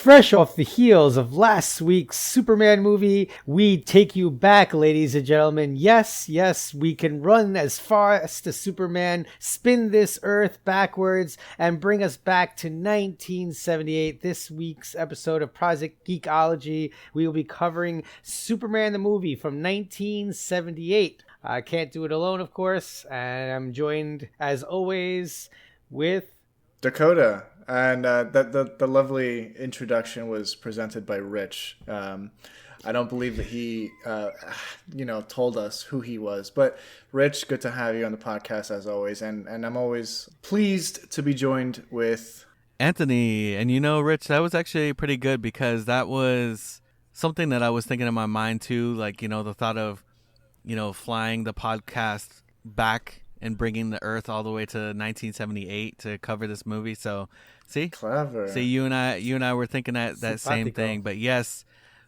Fresh off the heels of last week's Superman movie, we take you back, ladies and gentlemen. Yes, we can run as fast as Superman, spin this earth backwards, and bring us back to 1978. This week's episode of Project Geekology, we will be covering Superman the movie from 1978. I can't do it alone, of course, and I'm joined, as always, with Dakota. And the lovely introduction was presented by Rich. I don't believe that he, told us who he was. But Rich, good to have you on the podcast as always. And I'm always pleased to be joined with Anthony. And Rich, that was actually pretty good because that was something that I was thinking in my mind too. Like, the thought of, flying the podcast back and bringing the Earth all the way to 1978 to cover this movie. So, see, clever. See, you and I were thinking that same thing. But yes,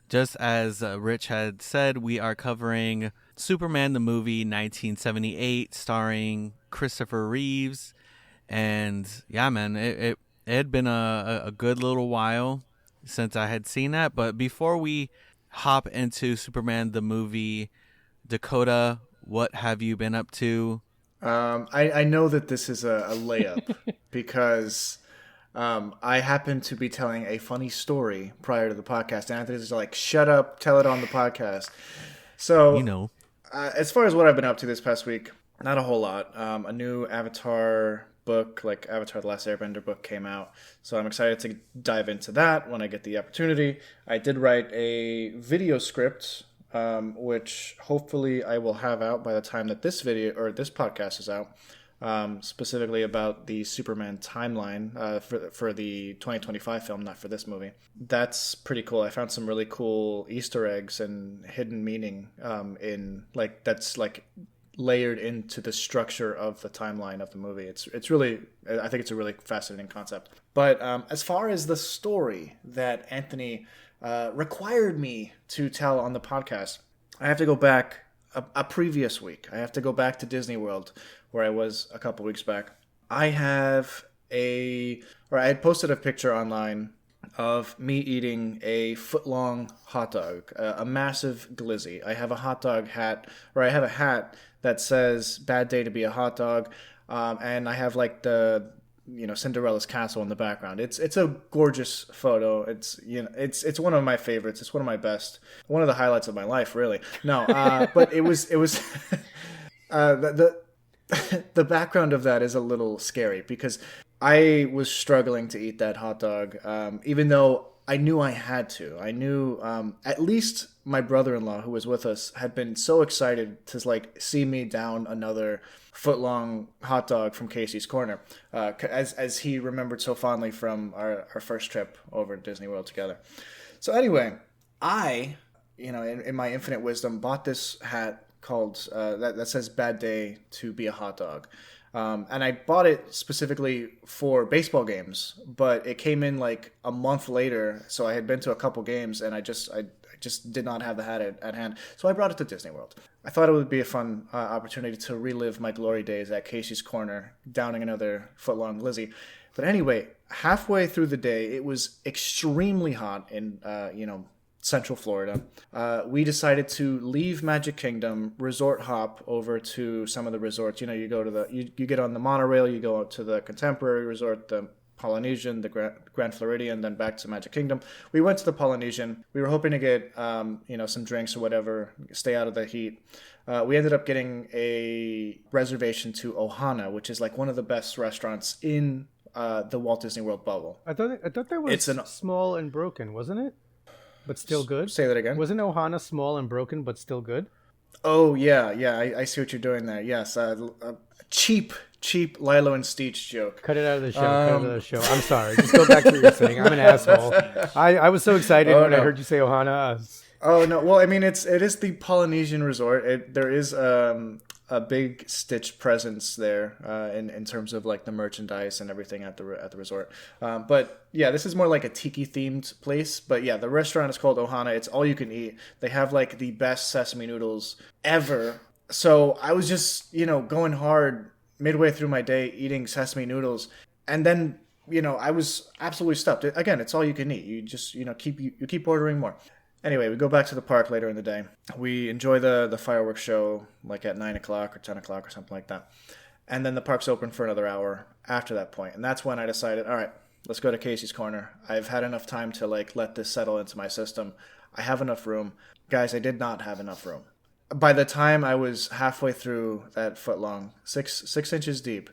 just as Rich had said, we are covering Superman the movie 1978, starring Christopher Reeves. And yeah, man, it had been a good little while since I had seen that. But before we hop into Superman the movie, Dakota, what have you been up to? I know that this is a layup because I happen to be telling a funny story prior to the podcast. And Anthony's like, shut up, tell it on the podcast. So, as far as what I've been up to this past week, not a whole lot. A new Avatar book, like Avatar The Last Airbender book, came out. So I'm excited to dive into that when I get the opportunity. I did write a video script, which hopefully I will have out by the time that this video or this podcast is out, specifically about the Superman timeline for the 2025 film, not for this movie. That's pretty cool. I found some really cool Easter eggs and hidden meaning that's layered into the structure of the timeline of the movie. It's really, I think it's a really fascinating concept. But as far as the story that Anthony required me to tell on the podcast, I have to go back a previous week. I have to go back to Disney World, where I was a couple weeks back. I had posted a picture online of me eating a foot-long hot dog, a massive glizzy. I have a hot dog hat, or I have a hat that says "Bad Day to Be a Hot Dog," and I have like the Cinderella's castle in the background. It's a gorgeous photo. It's one of my favorites. It's one of my best. One of the highlights of my life, really. No, but it was the background of that is a little scary because I was struggling to eat that hot dog, even though I knew I had to. I knew at least my brother-in-law, who was with us, had been so excited to see me down another foot-long hot dog from Casey's Corner, as he remembered so fondly from our first trip over to Disney World together. So anyway, I, in my infinite wisdom, bought this hat called that says "Bad Day to Be a Hot Dog." And I bought it specifically for baseball games, but it came in like a month later. So I had been to a couple games and I just did not have the hat at hand. So I brought it to Disney World. I thought it would be a fun opportunity to relive my glory days at Casey's Corner, downing another foot-long glizzy. But anyway, halfway through the day, it was extremely hot in, Central Florida. We decided to leave Magic Kingdom, resort hop over to some of the resorts. You go to you get on the monorail, you go out to the Contemporary Resort, the Polynesian, the Grand Floridian, then back to Magic Kingdom. We went to the Polynesian. We were hoping to get, some drinks or whatever, stay out of the heat. We ended up getting a reservation to Ohana, which is like one of the best restaurants in the Walt Disney World bubble. I thought that was small and broken, wasn't it? But still good? Say that again. Wasn't Ohana small and broken, but still good? Oh, yeah. I see what you're doing there. Yes. Cheap Lilo and Stitch joke. Cut it out of the show. I'm sorry. Just go back to what you're saying. I'm an asshole. I was so excited when I heard you say Ohana. Oh, no. Well, I mean, it is the Polynesian resort. There is a big Stitch presence there in terms of like the merchandise and everything at the resort. But yeah, this is more like a tiki themed place. But yeah, the restaurant is called Ohana. It's all you can eat. They have like the best sesame noodles ever. So I was just, going hard midway through my day eating sesame noodles. And then I was absolutely stuffed. Again, it's all you can eat. You just, keep ordering more. Anyway, we go back to the park later in the day. We enjoy the fireworks show like at 9 o'clock or 10 o'clock or something like that. And then the park's open for another hour after that point. And that's when I decided, all right, let's go to Casey's Corner. I've had enough time to like let this settle into my system. I have enough room. Guys, I did not have enough room. By the time I was halfway through that foot long, six inches deep,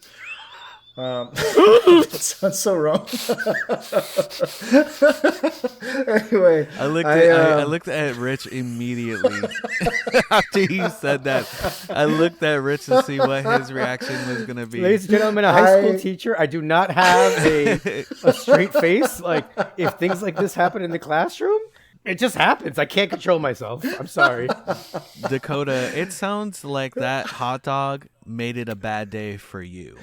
it sounds so wrong. Anyway, I looked at Rich immediately after you said that. I looked at Rich to see what his reaction was going to be. Ladies and gentlemen, a high school teacher, I do not have a straight face. Like, if things like this happen in the classroom, it just happens. I can't control myself. I'm sorry. Dakota, it sounds like that hot dog made it a bad day for you.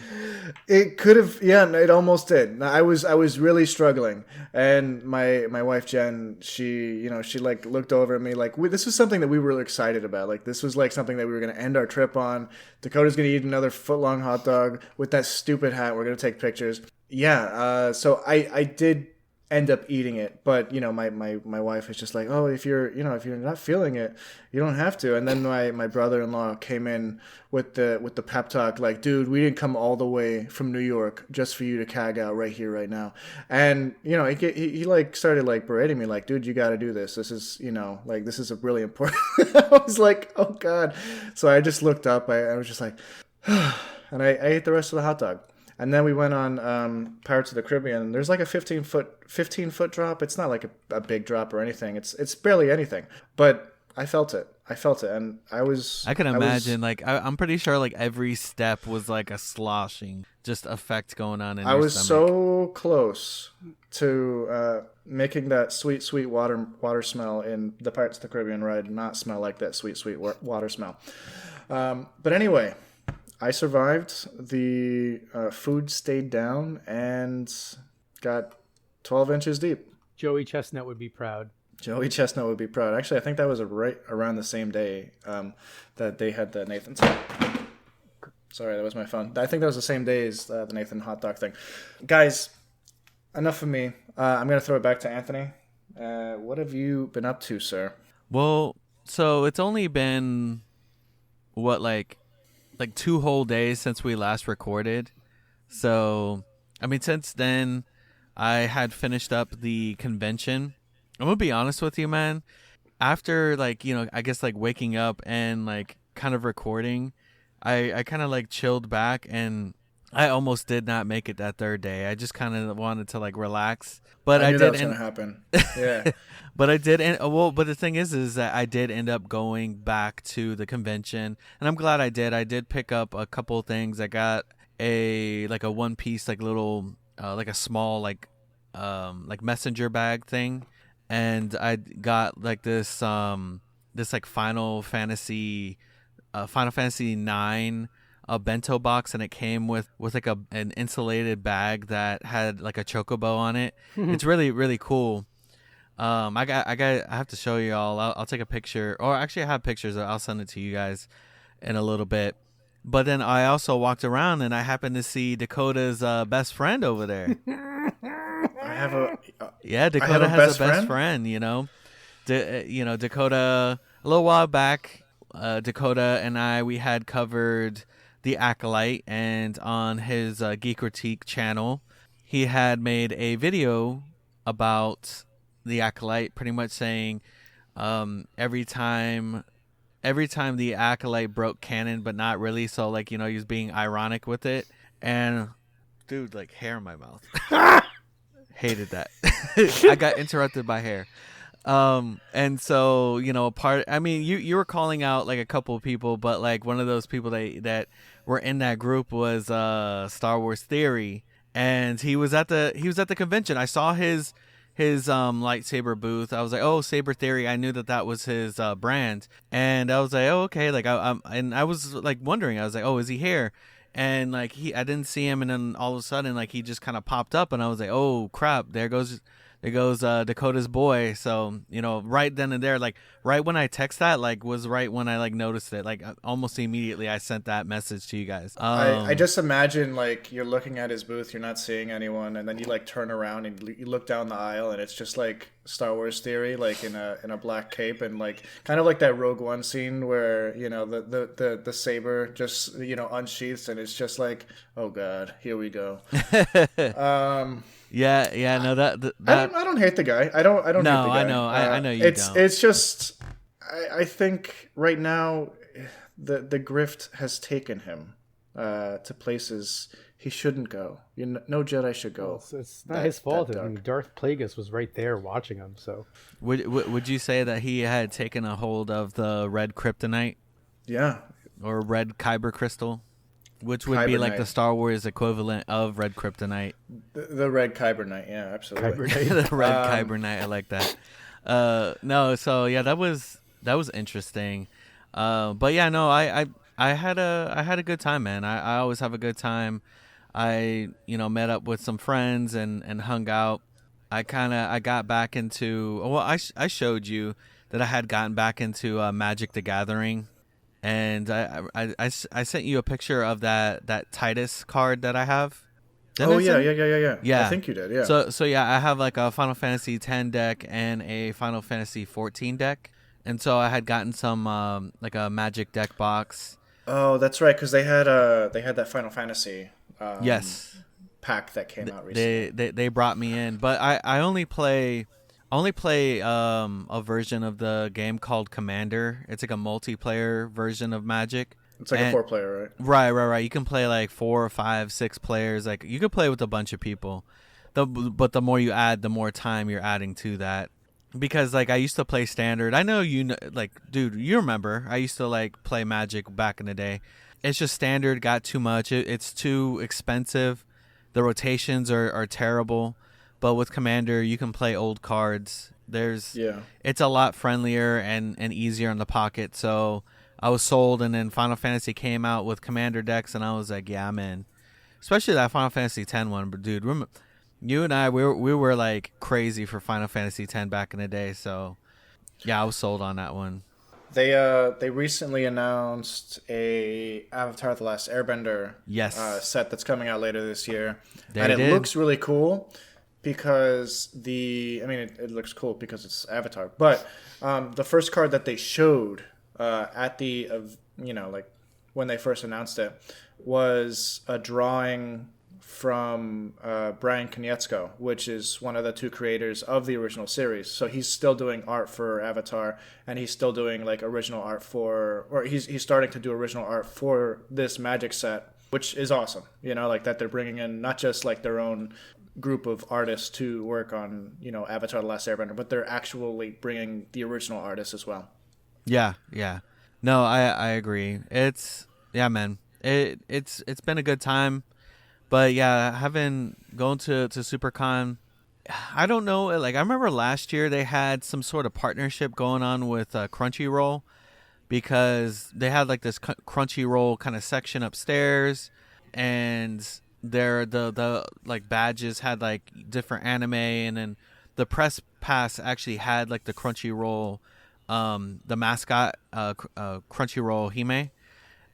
It could have, yeah, it almost did. I was really struggling, and my wife Jen, she like looked over at me like, this was something that we were excited about. Like, this was like something that we were going to end our trip on. Dakota's going to eat another foot-long hot dog with that stupid hat. We're going to take pictures. Yeah, so I did end up eating it, but my wife is just like, oh, if you're not feeling it, you don't have to. And then my brother-in-law came in with the pep talk, like, dude, we didn't come all the way from New York just for you to cag out right here right now. And he like started like berating me, like, dude, you got to do this. This is like, this is a really important. I was like, oh god. So I just looked up. I was just like and I ate the rest of the hot dog. And then we went on Pirates of the Caribbean. There's like a 15 foot drop. It's not like a big drop or anything. It's barely anything. But I felt it, and I can imagine. I'm pretty sure like every step was like a sloshing just effect going on in your stomach. I was so close to making that sweet water smell in the Pirates of the Caribbean ride not smell like that sweet water smell. But anyway, I survived. The food stayed down and got 12 inches deep. Joey Chestnut would be proud. Actually, I think that was right around the same day that they had the Nathan. Sorry, that was my phone. I think that was the same day as the Nathan hot dog thing. Guys, enough of me. I'm going to throw it back to Anthony. What have you been up to, sir? Well, so it's only been, like 2 whole days since we last recorded. So, I mean, since then, I had finished up the convention. I'm going to be honest with you, man. After, I guess, waking up and, kind of recording, I kind of, chilled back, and I almost did not make it that third day. I just kind of wanted to, relax. But I knew did. That was going to happen. Yeah. But I did. But the thing is that I did end up going back to the convention, and I'm glad I did. I did pick up a couple things. I got a one piece, little, a small, messenger bag thing. And I got this Final Fantasy 9 a bento box, and it came with an insulated bag that had a chocobo on it. It's really, really cool. I have to show you all. I'll take a picture, or actually I have pictures. I'll send it to you guys in a little bit. But then I also walked around and I happened to see Dakota's best friend over there. Dakota has a best friend. Dakota, a little while back, Dakota and we had covered The Acolyte, and on his Geek Critique channel, he had made a video about The Acolyte, pretty much saying every time The Acolyte broke canon, but not really. So he was being ironic with it. And dude, hair in my mouth. Hated that. I got interrupted by hair. And so, you were calling out a couple of people, but one of those people that were in that group was Star Wars Theory, and he was at the convention. I saw his lightsaber booth. I was like, oh, Saber Theory. I knew that was his brand, and I was like, oh, okay. And I was wondering. I was like, oh, is he here? And I didn't see him, and then all of a sudden he just kind of popped up, and I was like, oh crap, there goes Dakota's boy. So, right then and there, like right when I text that, like was right when I like noticed it, like almost immediately I sent that message to you guys. I just imagine like you're looking at his booth, you're not seeing anyone, and then you like turn around and you look down the aisle, and it's just like Star Wars theory, like in a black cape, and like kind of like that Rogue One scene where the saber just unsheaths, and it's just like, oh god, here we go. Yeah, no, that I don't hate the guy. I don't hate the guy. I know you don't. It's just I think right now the grift has taken him to places he shouldn't go. No Jedi should go. Well, it's not his fault. I mean, Darth Plagueis was right there watching him. So would you say that he had taken a hold of the red kryptonite? Yeah, or red kyber crystal? Which would be like the Star Wars equivalent of red kryptonite. The red Kybernite, yeah, absolutely. The red Kybernite, I like that. No, so yeah, that was interesting. But yeah, no, I had a good time, man. I always have a good time. I met up with some friends and hung out. I got back into. Well, I showed you that I had gotten back into Magic the Gathering. And I sent you a picture of that Titus card that I have. Yeah. I think you did. Yeah. So yeah, I have like a Final Fantasy X deck and a Final Fantasy 14 deck, and so I had gotten some like a Magic deck box. Oh, that's right, because they had that Final Fantasy yes pack that came out recently. They brought me in, but I only play a version of the game called Commander. It's like a multiplayer version of Magic. It's like a 4-player, right? Right. You can play like 4 or 5, 6 players. Like you can play with a bunch of people. But the more you add, the more time you're adding to that. Because like I used to play Standard. I know like dude, you remember I used to like play Magic back in the day. It's just Standard got too much. It's too expensive. The rotations are terrible. But with Commander, you can play old cards. It's a lot friendlier and easier in the pocket. So I was sold, and then Final Fantasy came out with Commander decks, and I was like, yeah, I'm in. Especially that Final Fantasy X one. But dude, you and I, we were like crazy for Final Fantasy X back in the day. So yeah, I was sold on that one. They recently announced a Avatar: The Last Airbender set that's coming out later this year, it looks really cool. Because it looks cool because it's Avatar. But the first card that they showed at when they first announced it was a drawing from Brian Konietzko, which is one of the 2 creators of the original series. So he's still doing art for Avatar, and he's still doing like original art he's starting to do original art for this Magic set, which is awesome. Like that they're bringing in not just like their own group of artists to work on Avatar: The Last Airbender, but they're actually bringing the original artists as well. Yeah no, I agree. It's man, it's been a good time. But yeah, having gone to SuperCon, I don't know, like I remember last year they had some sort of partnership going on with Crunchyroll, because they had like this Crunchyroll kind of section upstairs, and the like badges had like different anime, and then the press pass actually had like the Crunchyroll the mascot Crunchyroll Hime.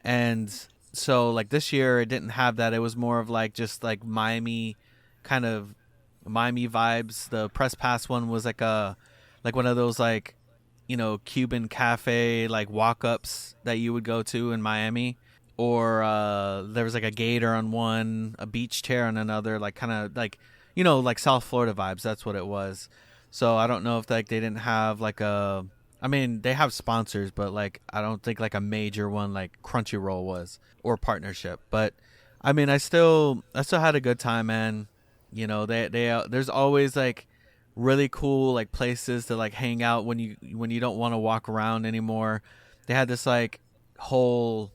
And so like this year it didn't have that. It was more of like just like Miami vibes. The press pass one was like one of those like Cuban cafe like walk-ups that you would go to in Miami. Or there was like a gator on one, a beach chair on another, like kind of like, like South Florida vibes. That's what it was. So I don't know if like they didn't have like they have sponsors, but like I don't think like a major one like Crunchyroll was, or partnership. But I still had a good time, man. There's always like really cool like places to like hang out when you don't want to walk around anymore. They had this like whole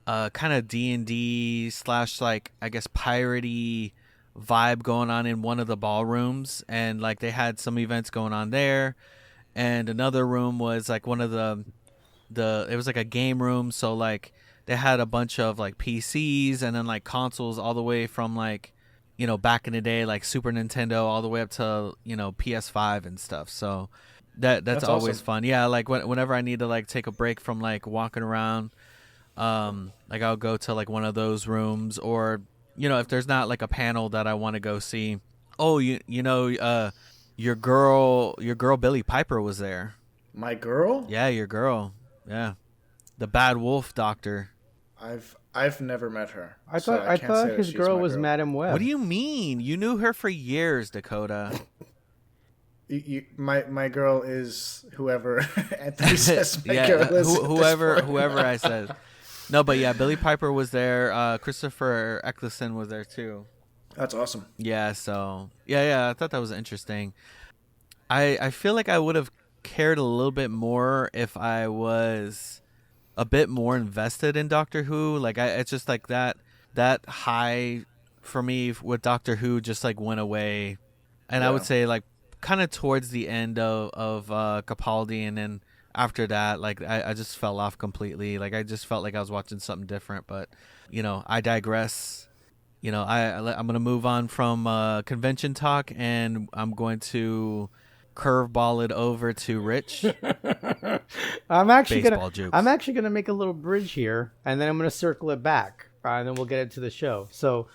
kind of D&D / like I guess piratey vibe going on in one of the ballrooms, and like they had some events going on there, and another room was like one of the it was like a game room, so like they had a bunch of like PCs and then like consoles all the way from like back in the day, like Super Nintendo all the way up to, PS5 and stuff. So that's always awesome. fun. Yeah, like whenever I need to like take a break from like walking around, like I'll go to like one of those rooms, or if there's not like a panel that I want to go see. Oh, your girl Billie Piper was there. My girl? Yeah, your girl. Yeah. The Bad Wolf Doctor. I've never met her. I so thought can't say that his she's girl my was girl. Madam Web. What do you mean? You knew her for years, Dakota. My girl is whoever Anthony says my girl is. Whoever I said. No, but yeah, Billie Piper was there. Christopher Eccleston was there too. That's awesome. Yeah, so I thought that was interesting. I feel like I would have cared a little bit more if I was a bit more invested in Doctor Who. Like it's just like that high for me with Doctor Who just like went away, and I would say like kind of towards the end of Capaldi, and then after that, like I just fell off completely. Like I just felt like I was watching something different. But I digress. I'm gonna move on from convention talk, and I'm going to curveball it over to Rich. I'm actually Baseball jokes. gonna make a little bridge here, and then I'm gonna circle it back, and then we'll get into the show. So,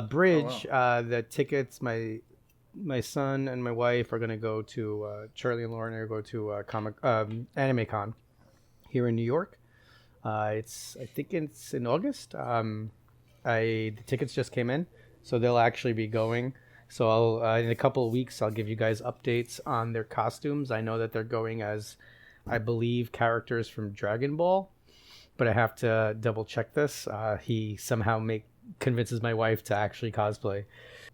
bridge. The tickets. My son and my wife are gonna go to Charlie and Lauren are going to Anime Con here in New York. I think it's in August. The tickets just came in, so they'll actually be going. So I'll in a couple of weeks I'll give you guys updates on their costumes. I know that they're going as, I believe, characters from Dragon Ball, but I have to double check this. He somehow convinces my wife to actually cosplay.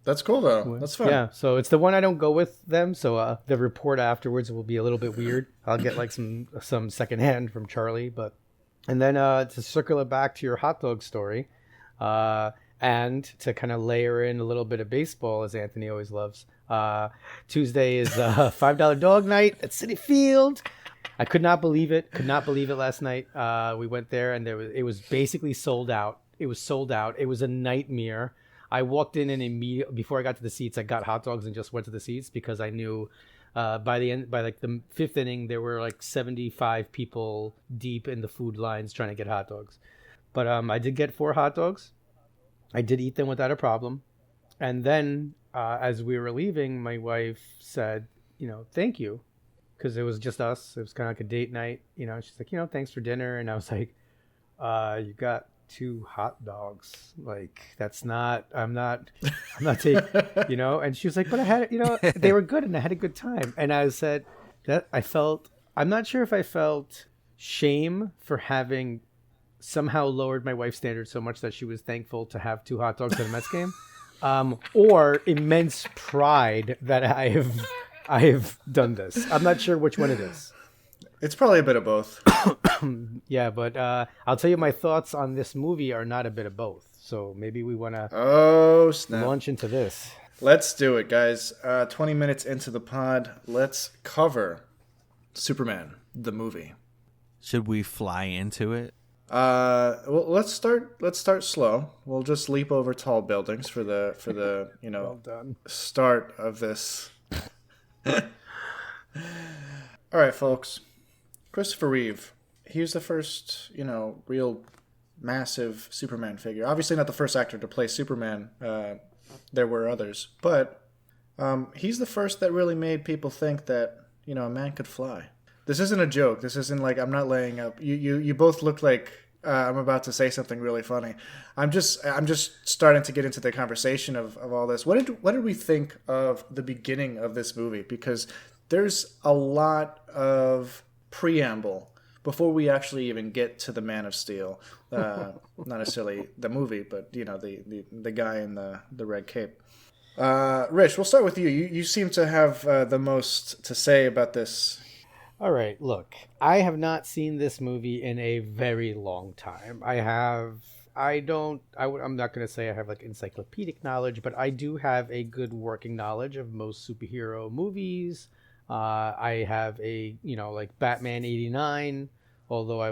That's cool though. That's fun. Yeah, so it's the one I don't go with them. So the report afterwards will be a little bit weird. I'll get like some secondhand from Charlie, and then to circle it back to your hot dog story. And to kind of layer in a little bit of baseball, as Anthony always loves. Tuesday is $5 dog night at Citi Field. I could not believe it. Last night. We went there and it was basically sold out. It was sold out. It was a nightmare. I walked in and immediately, before I got to the seats, I got hot dogs and just went to the seats because I knew by like the fifth inning, there were like 75 people deep in the food lines trying to get hot dogs. But I did get 4 hot dogs. I did eat them without a problem. And then as we were leaving, my wife said, thank you. Because it was just us. It was kind of like a date night. She's like, thanks for dinner. And I was like, you got 2 hot dogs. Like, I'm not taking, And she was like, but I had, they were good and I had a good time. And I said that I'm not sure if I felt shame for having somehow lowered my wife's standards so much that she was thankful to have 2 hot dogs at a Mets game, or immense pride that I have done this. I'm not sure which one it is. It's probably a bit of both. Yeah, but I'll tell you, my thoughts on this movie are not a bit of both. So maybe we want to launch into this. Let's do it, guys. 20 minutes into the pod, let's cover Superman, the movie. Should we fly into it? Well, let's start slow. We'll just leap over tall buildings for the Well done. start of this. All right, folks. Christopher Reeve. He was the first, real massive Superman figure. Obviously not the first actor to play Superman. There were others, but he's the first that really made people think that, a man could fly. This isn't a joke. This isn't like, I'm not laying up. You both look like I'm about to say something really funny. I'm just starting to get into the conversation of all this. What did we think of the beginning of this movie? Because there's a lot of preamble before we actually even get to the Man of Steel. Not necessarily the movie, but the guy in the red cape. Rich, we'll start with you. You seem to have the most to say about this. All right, look, I have not seen this movie in a very long time. I'm not going to say I have like encyclopedic knowledge, but I do have a good working knowledge of most superhero movies. I have like Batman 89, although I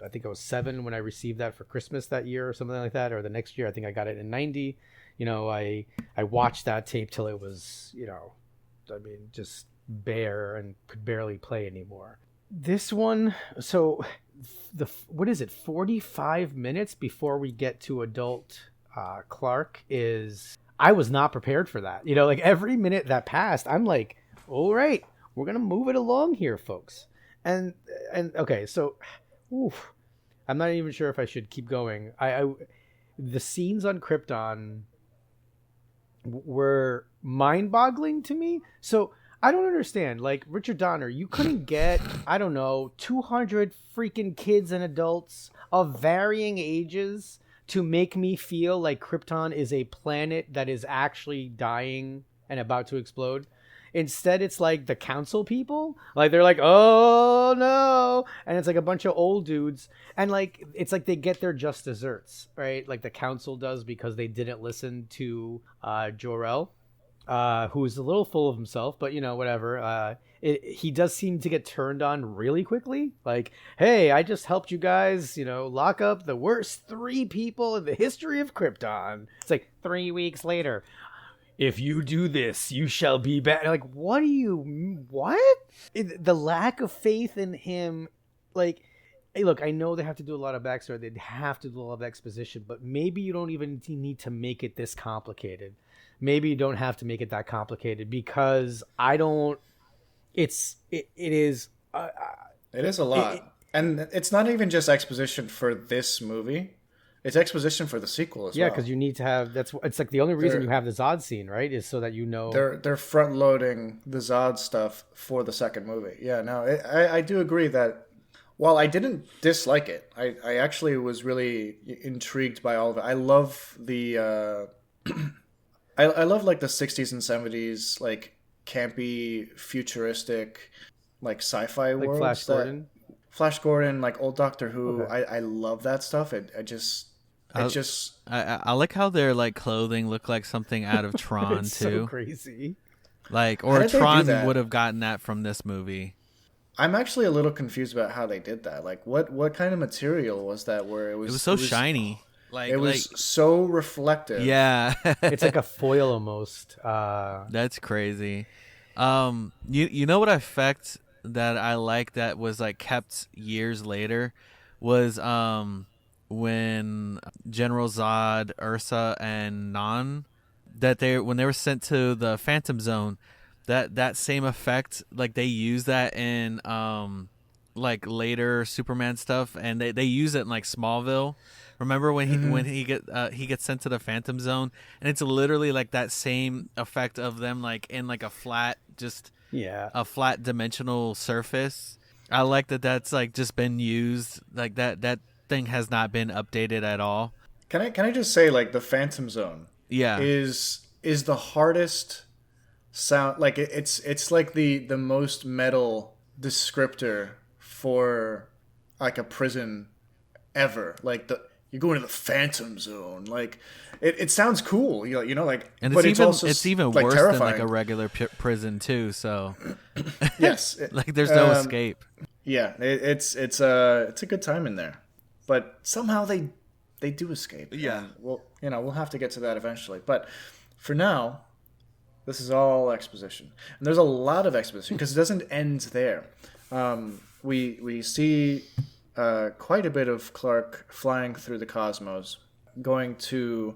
think I was 7 when I received that for Christmas that year or something like that, or the next year. I think I got it in 90. I watched that tape till it was, just bare and could barely play anymore. This one, so what is it, 45 minutes before we get to adult Clark I was not prepared for that. Like every minute that passed, I'm like, all right, we're going to move it along here, folks. And okay, so oof, I'm not even sure if I should keep going. The scenes on Krypton were mind-boggling to me. So I don't understand. Like, Richard Donner, you couldn't get, I don't know, 200 freaking kids and adults of varying ages to make me feel like Krypton is a planet that is actually dying and about to explode. Instead, it's like the council people. Like, they're like, oh, no. And it's like a bunch of old dudes. And, like, it's like they get their just desserts, right? Like the council does because they didn't listen to Jor-El. Who's a little full of himself, but whatever. He does seem to get turned on really quickly. Like, hey, I just helped you guys, lock up the worst 3 people in the history of Krypton. It's like 3 weeks later. If you do this, you shall be bad. Like, what? The lack of faith in him. Like, hey, look, I know they have to do a lot of backstory. They have to do a lot of exposition, but maybe you don't even need to make it this complicated. Maybe you don't have to make it that complicated because it is. It is a lot. And it's not even just exposition for this movie. It's exposition for the sequel as well. Yeah, because you need to have... It's like the only reason you have the Zod scene, right? Is so that They're front-loading the Zod stuff for the second movie. Yeah, no, I do agree that while I didn't dislike it, I actually was really intrigued by all of it. I love the... I love like the 60s and 70s, like campy, futuristic, like sci-fi like worlds. Flash Gordon? Flash Gordon, like old Doctor Who. Okay. I love that stuff. I like how their like clothing look like something out of Tron it's too. So crazy. Like, or Tron would have gotten that from this movie. I'm actually a little confused about how they did that. Like, what kind of material was that? Where it was so shiny. Like, it was so reflective. Yeah, it's like a foil almost. That's crazy. You know what effect that I like that was like kept years later was when General Zod, Ursa, and Nan when they were sent to the Phantom Zone, that same effect, like they use that in like later Superman stuff, and they use it in like Smallville. Remember when he gets sent to the Phantom Zone, and it's literally like that same effect of them like in like a flat a flat dimensional surface. I like that that's like just been used, like that thing has not been updated at all. Can I just say, like, the Phantom Zone is the hardest sound, like it's like the most metal descriptor for like a prison ever. Like you're going to the Phantom Zone. Like it sounds cool, like, and but it's even like worse terrifying. than like a regular prison too. So yes, like there's no escape. Yeah, it's a good time in there, but somehow they do escape. Yeah, we'll have to get to that eventually. But for now, this is all exposition, and there's a lot of exposition because it doesn't end there. We see quite a bit of Clark flying through the cosmos, going to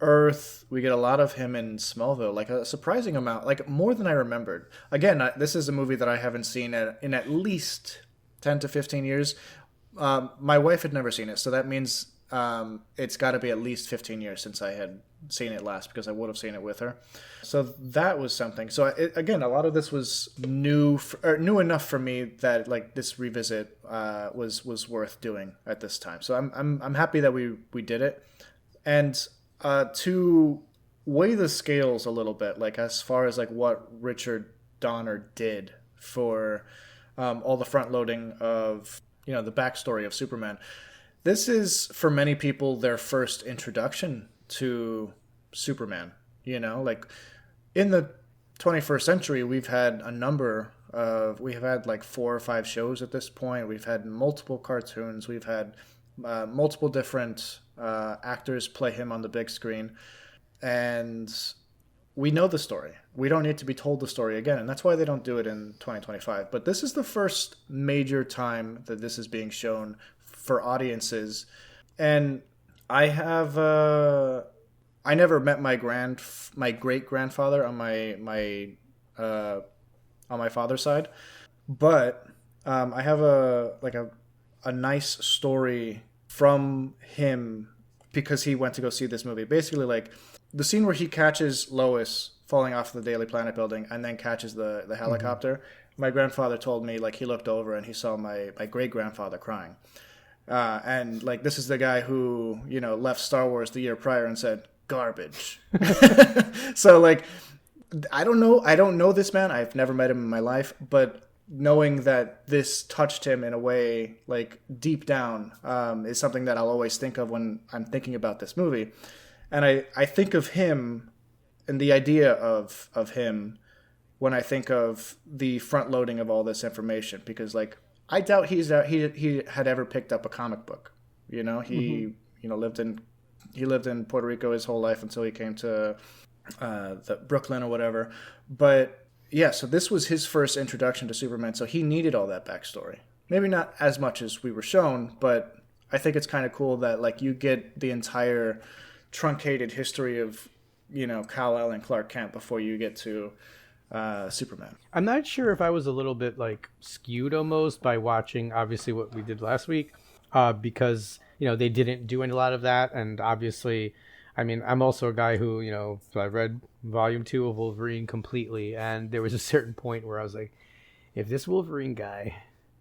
Earth. We get a lot of him in Smallville, like a surprising amount, like more than I remembered. Again, this is a movie that I haven't seen in at least 10 to 15 years. My wife had never seen it, so that means it's got to be at least 15 years since I had seen it last, because I would have seen it with her. So that was something. So again, a lot of this was new enough for me that like this revisit was worth doing at this time. So I'm happy that we did it. And to weigh the scales a little bit, like as far as like what Richard Donner did for all the front loading of the backstory of Superman. This is, for many people, their first introduction to Superman. Like in the 21st century, we've had like 4 or 5 shows at this point. We've had multiple cartoons. We've had multiple different actors play him on the big screen. and we know the story. We don't need to be told the story again, and that's why they don't do it in 2025. But this is the first major time that this is being shown for audiences. And I have I never met my great grandfather on my father's side, but I have a nice story from him because he went to go see this movie. Basically, like the scene where he catches Lois falling off the Daily Planet building and then catches the helicopter. Mm-hmm. My grandfather told me like he looked over and he saw my great grandfather crying. And like this is the guy who, you know, left Star Wars the year prior and said garbage. So like I don't know this man. I've never met him in my life, but knowing that this touched him in a way like deep down is something that I'll always think of when I'm thinking about this movie. And I think of him and the idea of him when I think of the front loading of all this information, because like I doubt he had ever picked up a comic book. You know, he lived in Puerto Rico his whole life until he came to the Brooklyn or whatever. But yeah, so this was his first introduction to Superman, so he needed all that backstory. Maybe not as much as we were shown, but I think it's kind of cool that like you get the entire truncated history of, you know, Kal-El and Clark Kent before you get to Superman. I'm not sure if I was a little bit like skewed almost by watching obviously what we did last week, because you know they didn't do a lot of that, and obviously, I mean, I'm also a guy who, you know, I read Volume 2 of Wolverine completely, and there was a certain point where I was like, if this Wolverine guy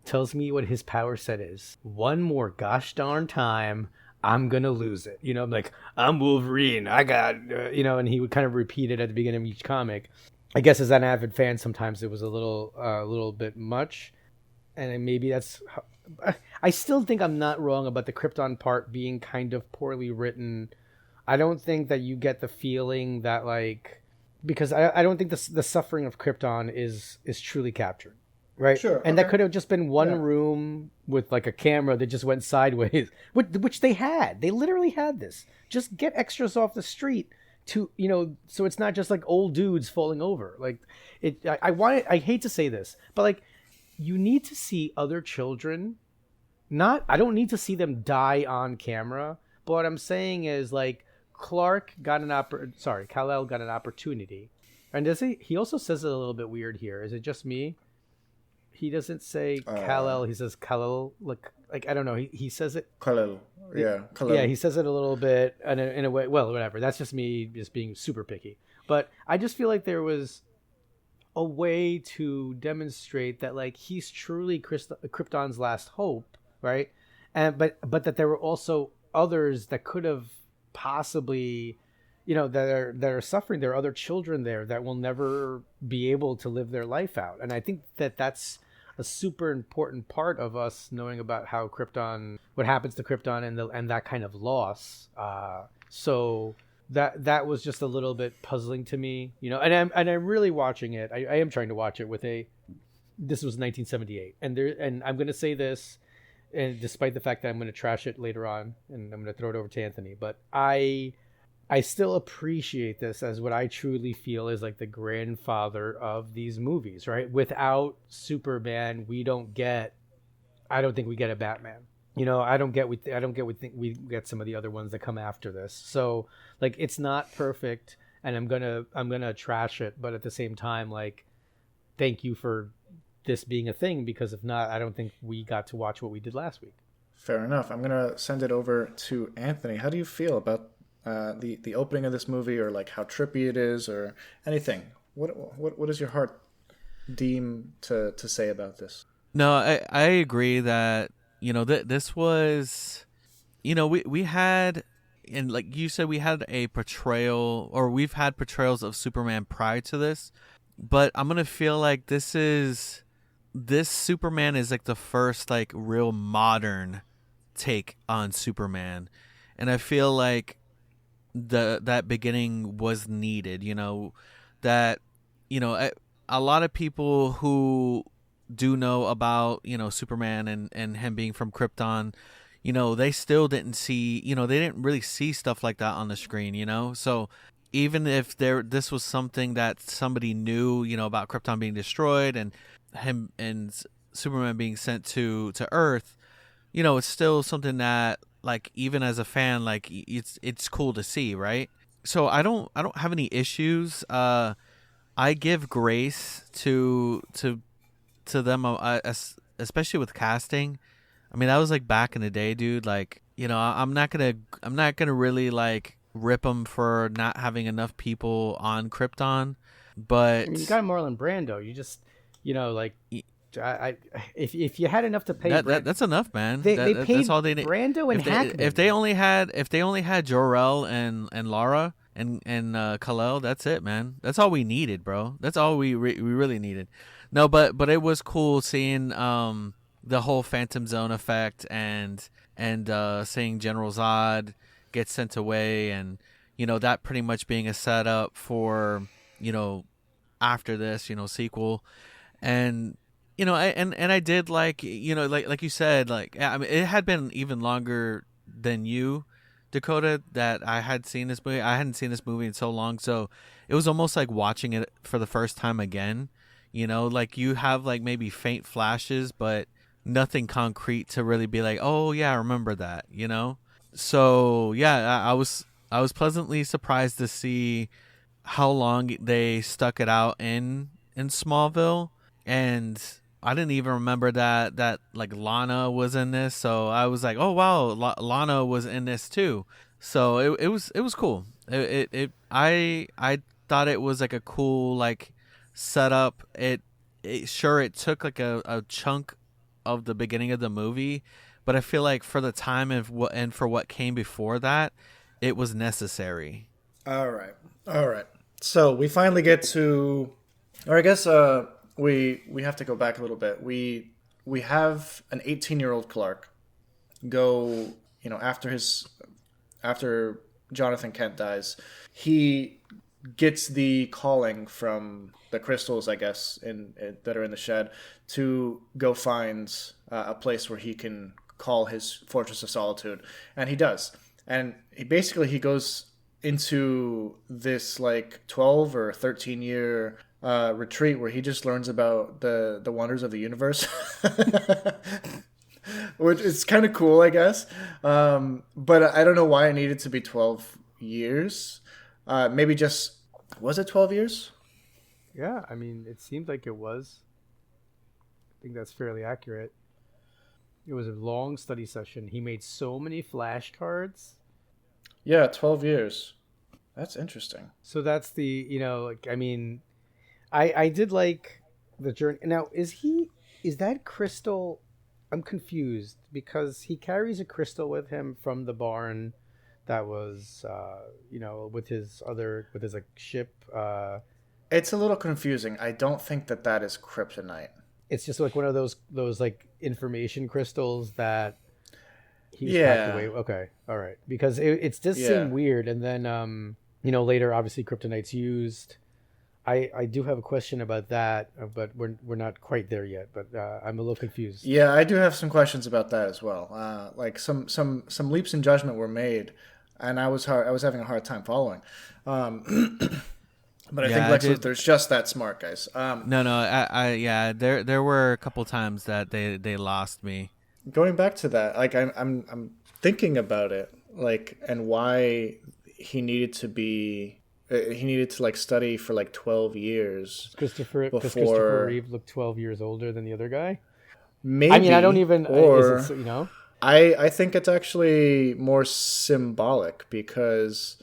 tells me what his power set is one more gosh darn time, I'm going to lose it. You know, I'm like, I'm Wolverine. I got, you know, and he would kind of repeat it at the beginning of each comic. I guess as an avid fan, sometimes it was a little bit much. And maybe that's, I still think I'm not wrong about the Krypton part being kind of poorly written. I don't think that you get the feeling that like, because I don't think the suffering of Krypton is truly captured. Right. Sure. And that could have just been one room with like a camera that just went sideways, which they had. They literally had this. Just get extras off the street to, you know, so it's not just like old dudes falling over. Like it. I hate to say this, but like you need to see other children. I don't need to see them die on camera. But what I'm saying is like Kal-El got an opportunity, and does he also says it a little bit weird here. Is it just me? He doesn't say Kal-El. He says Kal-El. Like I don't know. He says it. Kal-El. Yeah. Kal-El. Yeah. He says it a little bit in a way. Well, whatever. That's just me just being super picky. But I just feel like there was a way to demonstrate that like he's truly Krypton's last hope, right? And but that there were also others that could have possibly, you know, that are suffering. There are other children there that will never be able to live their life out. And I think that that's a super important part of us knowing about how Krypton, what happens to Krypton and that kind of loss. So that was just a little bit puzzling to me, you know, and I'm really watching it. I am trying to watch it with this was 1978 and I'm going to say this, and despite the fact that I'm going to trash it later on and I'm going to throw it over to Anthony, but I still appreciate this as what I truly feel is like the grandfather of these movies, right? Without Superman, I don't think we get a Batman. You know, I don't get we get some of the other ones that come after this. So like it's not perfect, and I'm gonna trash it, but at the same time, like, thank you for this being a thing, because if not, I don't think we got to watch what we did last week. Fair enough. I'm gonna send it over to Anthony. How do you feel about the opening of this movie, or like how trippy it is, or anything? What does your heart deem to say about this? No, I agree that, you know, this was, you know, we had, and like you said, we had a portrayal, or we've had portrayals of Superman prior to this, but I'm gonna feel like this Superman is like the first like real modern take on Superman, and I feel like that beginning was needed. You know, that, you know, a lot of people who do know about, you know, Superman and him being from Krypton, you know, they still didn't see, you know, they didn't really see stuff like that on the screen, you know. So even if this was something that somebody knew, about Krypton being destroyed and him and Superman being sent to Earth, it's still something that, like, even as a fan, like, it's cool to see, right? So I don't have any issues. I give grace to them, especially with casting. I mean, that was like back in the day, dude. Like, I'm not gonna really like rip them for not having enough people on Krypton, but I mean, you got Marlon Brando. You just, like, if you had enough to pay, that's enough, man. They paid that's all they need. Brando and Hackman. If they only had Jor-El and Lara and Kal-El, that's it, man. That's all we needed, bro. That's all we really needed. No, but it was cool seeing the whole Phantom Zone effect and seeing General Zod get sent away, and that pretty much being a setup for after this sequel. And I did like like you said, like, I mean, it had been even longer than you, Dakota, that I had seen this movie. I hadn't seen this movie in so long, so it was almost like watching it for the first time again. Like, you have like maybe faint flashes, but nothing concrete to really be like, oh yeah, I remember that. So yeah, I was pleasantly surprised to see how long they stuck it out in Smallville. And I didn't even remember that like Lana was in this, so I was like, oh wow, Lana was in this too. So it was cool. I thought it was like a cool like setup. It took like a chunk of the beginning of the movie, but I feel like for the time and for what came before that, it was necessary. All right. So we finally get to, or I guess we have to go back a little bit. We have an 18-year-old Clark go, after Jonathan Kent dies, he gets the calling from the crystals, I guess, that are in the shed, to go find a place where he can call his Fortress of Solitude, and he does. And he goes into this like 12 or 13 year retreat where he just learns about the wonders of the universe, which is kind of cool, I guess. But I don't know why it needed to be 12 years. Maybe just, was it 12 years? Yeah, I mean, it seemed like it was. I think that's fairly accurate. It was a long study session. He made so many flashcards. Yeah, 12 years. That's interesting. So that's the, I mean, I did like the journey. Now, is that crystal? I'm confused because he carries a crystal with him from the barn that was, with his like ship. It's a little confusing. I don't think that is kryptonite. It's just like one of those like information crystals that he's packed away. Okay, all right. Because it does seem weird. And then, later, obviously, kryptonite's used. I do have a question about that, but we're not quite there yet. But I'm a little confused. Yeah, I do have some questions about that as well. Like some leaps in judgment were made, and I was having a hard time following. But I think Lex Luthor's just that smart, guys. There were a couple times that they lost me. Going back to that, like I'm thinking about it, like, and why he needed to like study for like 12 years. Christopher Reeve looked 12 years older than the other guy. Maybe. I mean, I don't even. Or is it, I think it's actually more symbolic because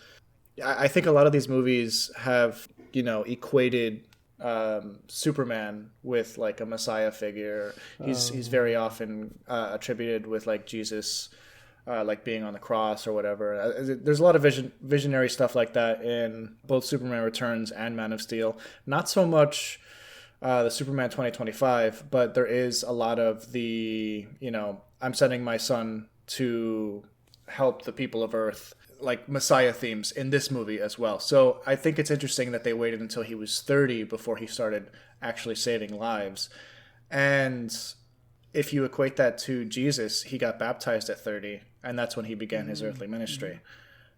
I think a lot of these movies have equated Superman with like a messiah figure. He's very often attributed with like Jesus, like being on the cross or whatever. There's a lot of visionary stuff like that in both Superman Returns and Man of Steel. Not so much the Superman 2025, but there is a lot of the I'm sending my son to help the people of Earth, like messiah themes in this movie as well. So I think it's interesting that they waited until he was 30 before he started actually saving lives. And if you equate that to Jesus, he got baptized at 30, and that's when he began his earthly ministry.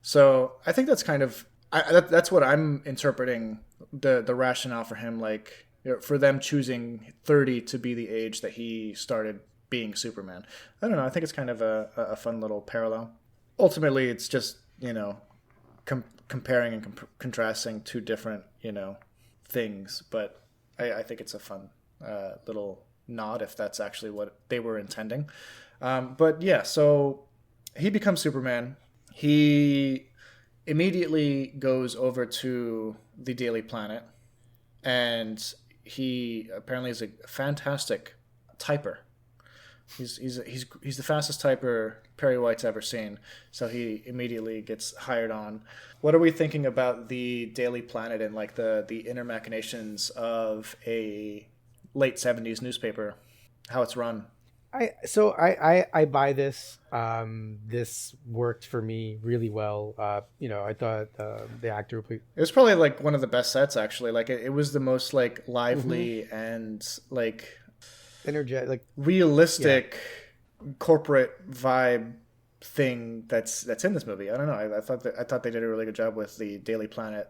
So I think that's kind of That's what I'm interpreting the rationale for him, like, for them choosing 30 to be the age that he started being Superman. I don't know. I think it's kind of a fun little parallel. Ultimately, it's just, comparing and contrasting two different, things. But I think it's a fun little nod, if that's actually what they were intending. But yeah, so he becomes Superman. He immediately goes over to the Daily Planet, and he apparently is a fantastic typer. He's the fastest typer Perry White's ever seen, so he immediately gets hired on. What are we thinking about the Daily Planet and like the inner machinations of a late 70s newspaper, how it's run? I buy this. This worked for me really well. I thought the actor it was probably like one of the best sets, actually. Like it was the most like lively and like energetic, like realistic corporate vibe thing that's in this movie. I don't know. I thought they did a really good job with the Daily Planet.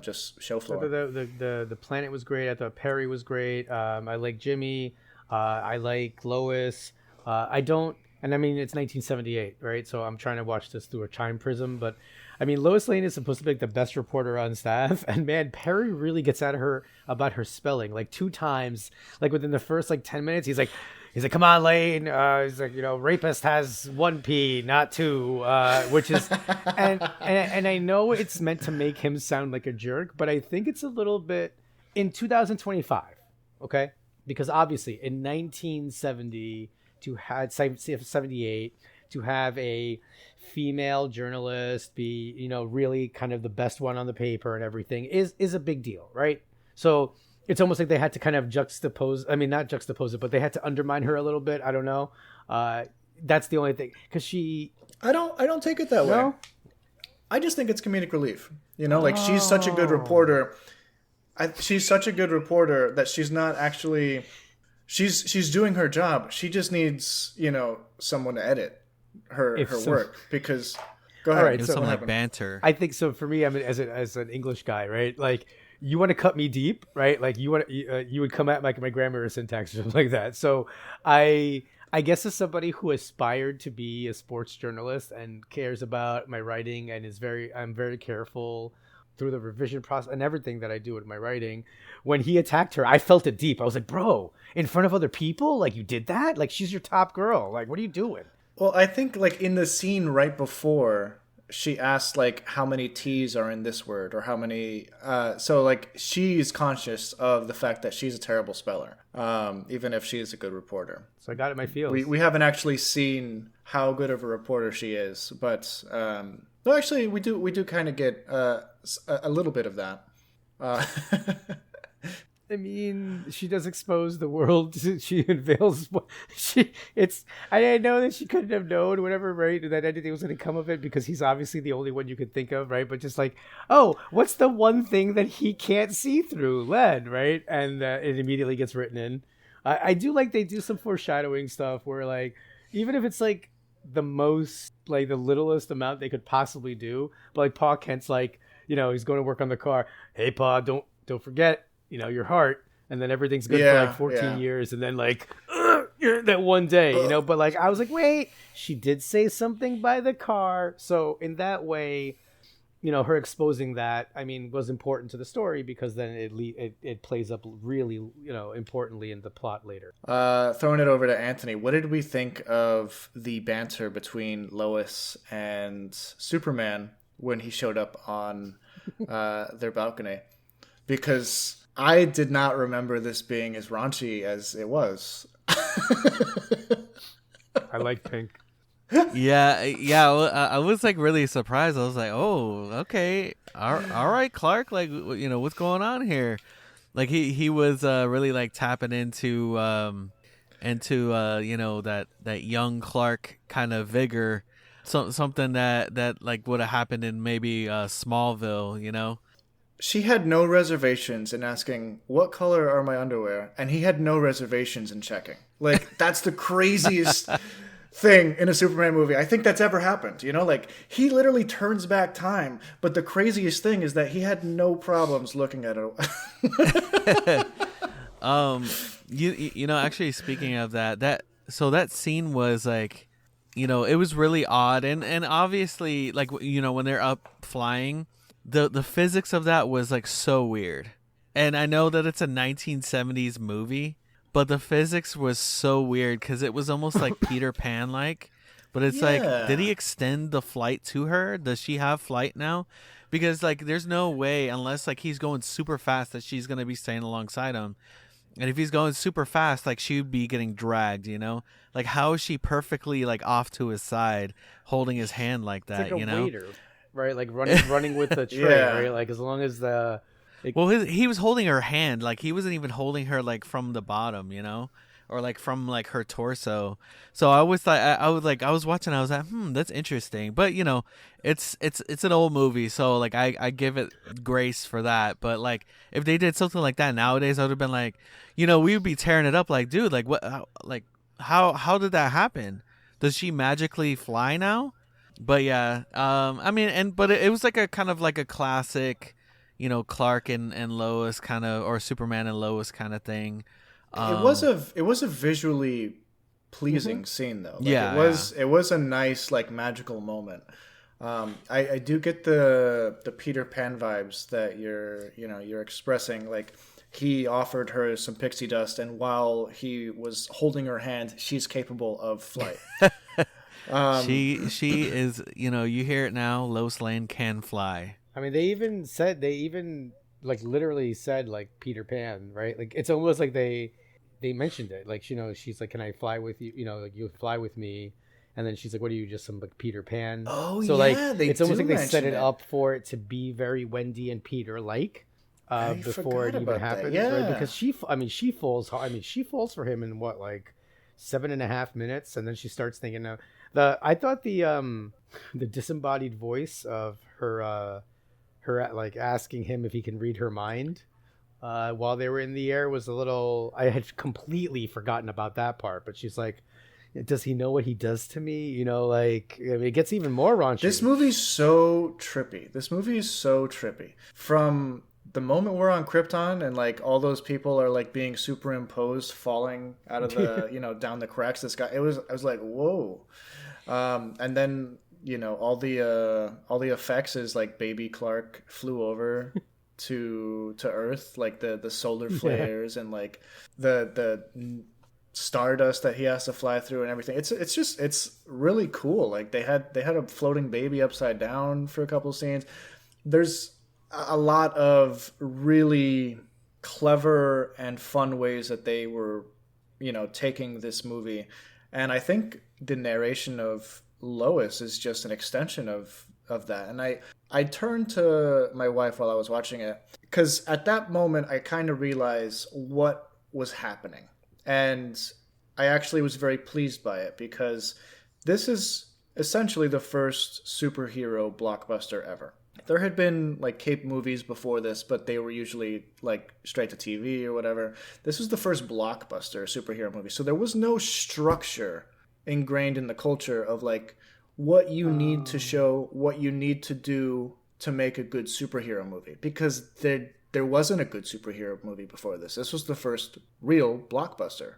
Just show floor. The Planet was great. I thought Perry was great. I like Jimmy. I like Lois. I don't, and I mean, it's 1978, right? So I'm trying to watch this through a time prism, but I mean, Lois Lane is supposed to be like the best reporter on staff, and man, Perry really gets at her about her spelling like 2 times, like within the first like 10 minutes. He's like, come on, Lane. He's like, rapist has 1 P, not 2, which is, and I know it's meant to make him sound like a jerk, but I think it's a little bit in 2025, okay? Because obviously in 1970 to have 78 to have a female journalist be, really kind of the best one on the paper and everything is a big deal, right? So it's almost like they had to kind of not juxtapose it, but they had to undermine her a little bit. I don't know. That's the only thing, because I don't take it that way. I just think it's comedic relief. She's such a good reporter. She's such a good reporter that she's not actually. She's doing her job. She just needs someone to edit her work, because. Go ahead. All right, so some like banter. I think so. For me, I mean, as an English guy, right? Like, you want to cut me deep, right? Like you would come at my grammar or syntax or something like that. So I guess as somebody who aspired to be a sports journalist and cares about my writing and I'm very careful through the revision process and everything that I do with my writing. When he attacked her, I felt it deep. I was like, bro, in front of other people, like, you did that? Like, she's your top girl. Like, what are you doing? Well, I think like in the scene right before, she asked like how many T's are in this word, or how many. So like she's conscious of the fact that she's a terrible speller, even if she is a good reporter. So I got it in my feels. We haven't actually seen how good of a reporter she is, but no, actually we do kind of get a little bit of that. I mean, she does expose the world. She unveils. I know that she couldn't have known whatever, right? That anything was going to come of it, because he's obviously the only one you could think of, right? But just like, oh, what's the one thing that he can't see through? Lead, right? And it immediately gets written in. I do like they do some foreshadowing stuff where, like, even if it's like the most, like the littlest amount they could possibly do, but like Pa Kent's like, he's going to work on the car. Hey, Pa, don't forget. Your heart, and then everything's good for like 14 years, and then like that one day, but like I was like, wait, she did say something by the car. So in that way, her exposing that, I mean, was important to the story, because then it plays up really, importantly in the plot later. Throwing it over to Anthony, what did we think of the banter between Lois and Superman when he showed up on their balcony? Because I did not remember this being as raunchy as it was. I like pink. Yeah. I was like really surprised. I was like, oh, okay, all right, Clark. Like, what's going on here? Like he was really like tapping into that young Clark kind of vigor, something that like would have happened in maybe Smallville, She had no reservations in asking, what color are my underwear? And he had no reservations in checking. Like, that's the craziest thing in a Superman movie I think that's ever happened. You know, like he literally turns back time, but the craziest thing is that he had no problems looking at it. You know, actually speaking of that scene was like, you know, it was really odd, and obviously, like, you know, when they're up flying, the physics of that was like so weird. And I know that it's a 1970s movie, but the physics was so weird because it was almost like Peter Pan like. But it's like, did he extend the flight to her? Does she have flight now? Because like, there's no way, unless like he's going super fast, that she's gonna be staying alongside him. And if he's going super fast, like she would be getting dragged, you know? Like how is she perfectly like off to his side, holding his hand like that, it's like you a know? waiter, right? Like running with the tray, right? Like as long as he was holding her hand, like he wasn't even holding her like from the bottom, you know? Or like from like her torso. So I was like, I was watching, I was like, that's interesting. But you know, it's an old movie, so like I give it grace for that. But like if they did something like that nowadays, I would have been like, you know, we would be tearing it up. Like, dude, like what, how did that happen? Does she magically fly now? But yeah, I mean, but it was like a kind of like a classic, you know, Clark and Lois kind of, or Superman and Lois kind of thing. It was a visually pleasing scene though. Like, it was a nice like magical moment. I do get the Peter Pan vibes that you're expressing. Like he offered her some pixie dust, and while he was holding her hand, she's capable of flight. She is, you know, you hear it now. Lois Lane can fly. I mean, they even like literally said like Peter Pan, right? Like it's almost like they mentioned it. Like, you know, she's like, "Can I fly with you? You know, like you fly with me." And then she's like, "What are you, just some like Peter Pan?" Oh, so yeah, like it's almost like they set it up for it to be very Wendy and Peter like before it even happens, right? Because she falls hard. I mean, she falls for him in what, like 7.5 minutes, and then she starts thinking. I thought the disembodied voice of her like asking him if he can read her mind while they were in the air was a little. I had completely forgotten about that part, but she's like, does he know what he does to me? You know, like, I mean, it gets even more raunchy. This movie's so trippy. From the moment we're on Krypton and like all those people are like being superimposed, falling out of the down the cracks. I was like, whoa. And then all the effects is like baby Clark flew over to Earth, like the solar flares and like the stardust that he has to fly through and everything. It's really cool. Like they had a floating baby upside down for a couple scenes. There's a lot of really clever and fun ways that they were taking this movie, and I think the narration of Lois is just an extension of that. And I turned to my wife while I was watching it, because at that moment I kind of realized what was happening. And I actually was very pleased by it, because this is essentially the first superhero blockbuster ever. There had been like cape movies before this, but they were usually like straight to TV or whatever. This was the first blockbuster superhero movie. So there was no structure ingrained in the culture of like what you need to show, what you need to do to make a good superhero movie, because there wasn't a good superhero movie before this. This was the first real blockbuster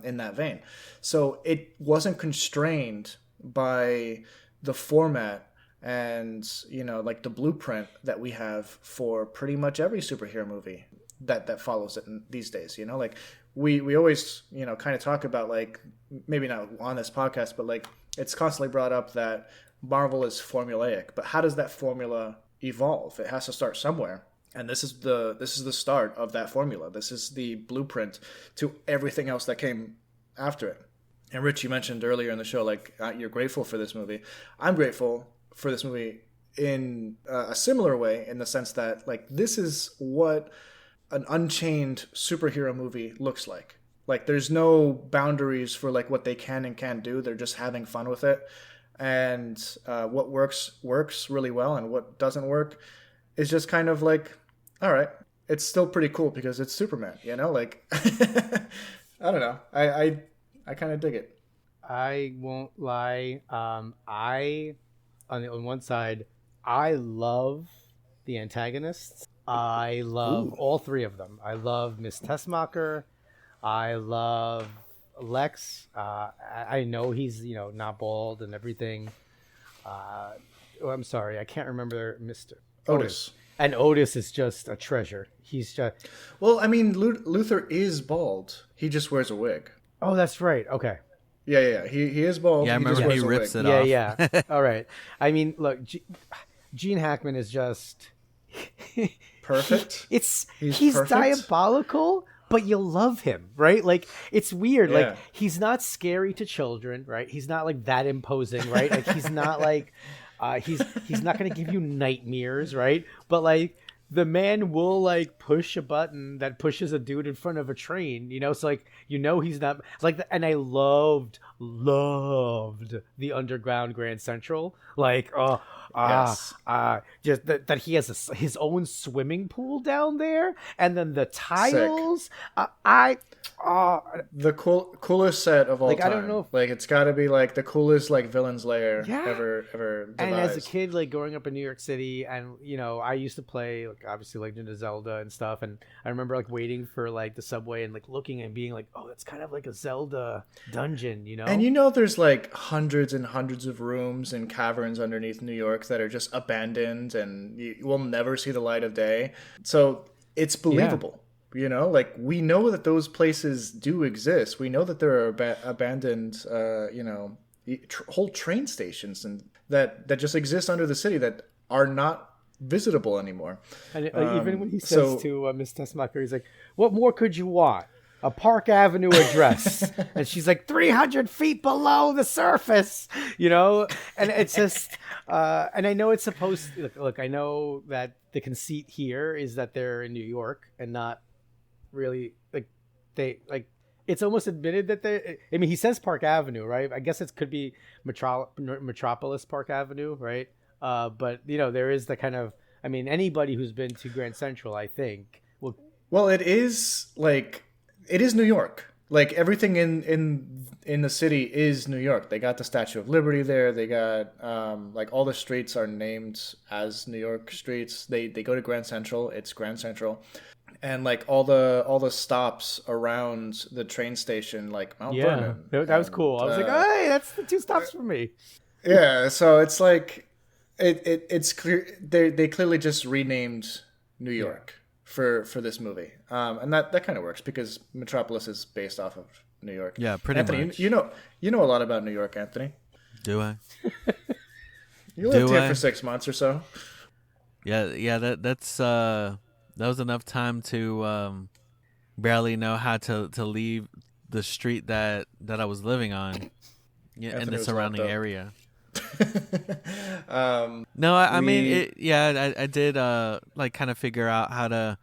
in that vein. So it wasn't constrained by the format and like the blueprint that we have for pretty much every superhero movie that follows it these days. Like we always kind of talk about, like, maybe not on this podcast, but like it's constantly brought up that Marvel is formulaic, but how does that formula evolve? It has to start somewhere. And this is the start of that formula. This is the blueprint to everything else that came after it. And Rich, you mentioned earlier in the show, like, you're grateful for this movie. I'm grateful for this movie in a similar way, in the sense that, like, this is what an unchained superhero movie looks like. Like, there's no boundaries for like what they can and can't do. They're just having fun with it. And what works really well, and what doesn't work is just kind of like, all right, it's still pretty cool because it's Superman, like I don't know. I kind of dig it. I won't lie. I on one side, I love the antagonists. I love Ooh. all three of them. I love Miss Tessmacher. I love Lex. I know he's not bald and everything. I'm sorry, I can't remember Mr. Otis. And Otis is just a treasure. He's just. Well, I mean, Luther is bald. He just wears a wig. Oh, that's right. Okay. Yeah. He is bald. Yeah, I remember he rips it Yeah, off. yeah. All right. I mean, look, Gene Hackman is just perfect. He's perfect. diabolical, but you love him, right? Like, it's weird. Yeah. Like, he's not scary to children, right? He's not like that imposing, right? Like, he's not like he's not going to give you nightmares, right? But like, the man will like push a button that pushes a dude in front of a train, so like, he's not like, and I loved the underground Grand Central, like, Yes. just that he has his own swimming pool down there, and then the tiles. The coolest set of all Like, time. I don't know if- like, it's got to be like the coolest like villain's lair Yeah. ever devised. And as a kid, like growing up in New York City, and I used to play like obviously Legend of Zelda and stuff, and I remember like waiting for like the subway and like looking and being like, oh, that's kind of like a Zelda dungeon, And there's like hundreds and hundreds of rooms and caverns underneath New York that are just abandoned and you will never see the light of day. So it's believable. Like, we know that those places do exist. We know that there are abandoned, whole train stations and that just exist under the city that are not visitable anymore. And even when he says to Miss Tessmacher, he's like, "What more could you want? A Park Avenue address?" And she's like, 300 feet below the surface, And it's just, and I know it's supposed. Look, I know that the conceit here is that they're in New York and not really it's almost admitted that he says Park Avenue, right? I guess it could be Metropolis Park Avenue, right? But there is the kind of, anybody who's been to Grand Central, I think well, it is New York. Like, everything in the city is New York. They got the Statue of Liberty there. They got like, all the streets are named as New York streets. They go to Grand Central. It's Grand Central. And like all the stops around the train station, like Mount Vernon. That was cool. I was like, hey, that's the 2 stops for me. Yeah, so it's like it's clear they clearly just renamed New York for this movie, and that kind of works because Metropolis is based off of New York. Yeah, pretty Anthony, much. you know a lot about New York, Anthony. Do I? You lived here for 6 months or so. Yeah. That was enough time to barely know how to leave the street that I was living on, in the surrounding area. No, I mean, I did like kind of figure out how to,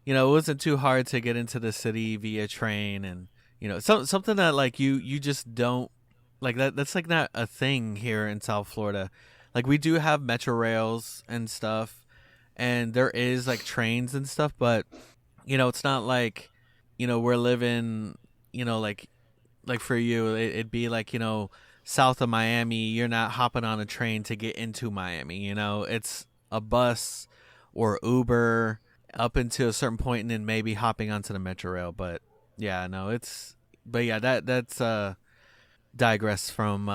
it wasn't too hard to get into the city via train, and something that like you just don't like that's like not a thing here in South Florida. Like, we do have metro rails and stuff, and there is like trains and stuff, but it's not like we're living like for you it'd be like south of Miami. You're not hopping on a train to get into Miami. It's a bus or Uber up until a certain point, and then maybe hopping onto the metro rail. But that's digress from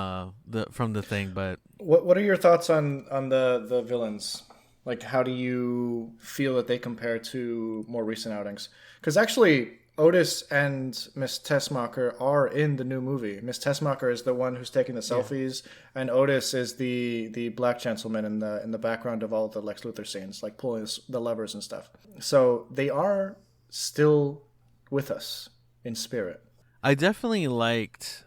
the thing. But what are your thoughts on the villains? Like, how do you feel that they compare to more recent outings? Because actually, Otis and Miss Tessmacher are in the new movie. Miss Tessmacher is the one who's taking the selfies, and Otis is the black gentleman in the background of all the Lex Luthor scenes, like pulling the levers and stuff. So they are still with us in spirit. I definitely liked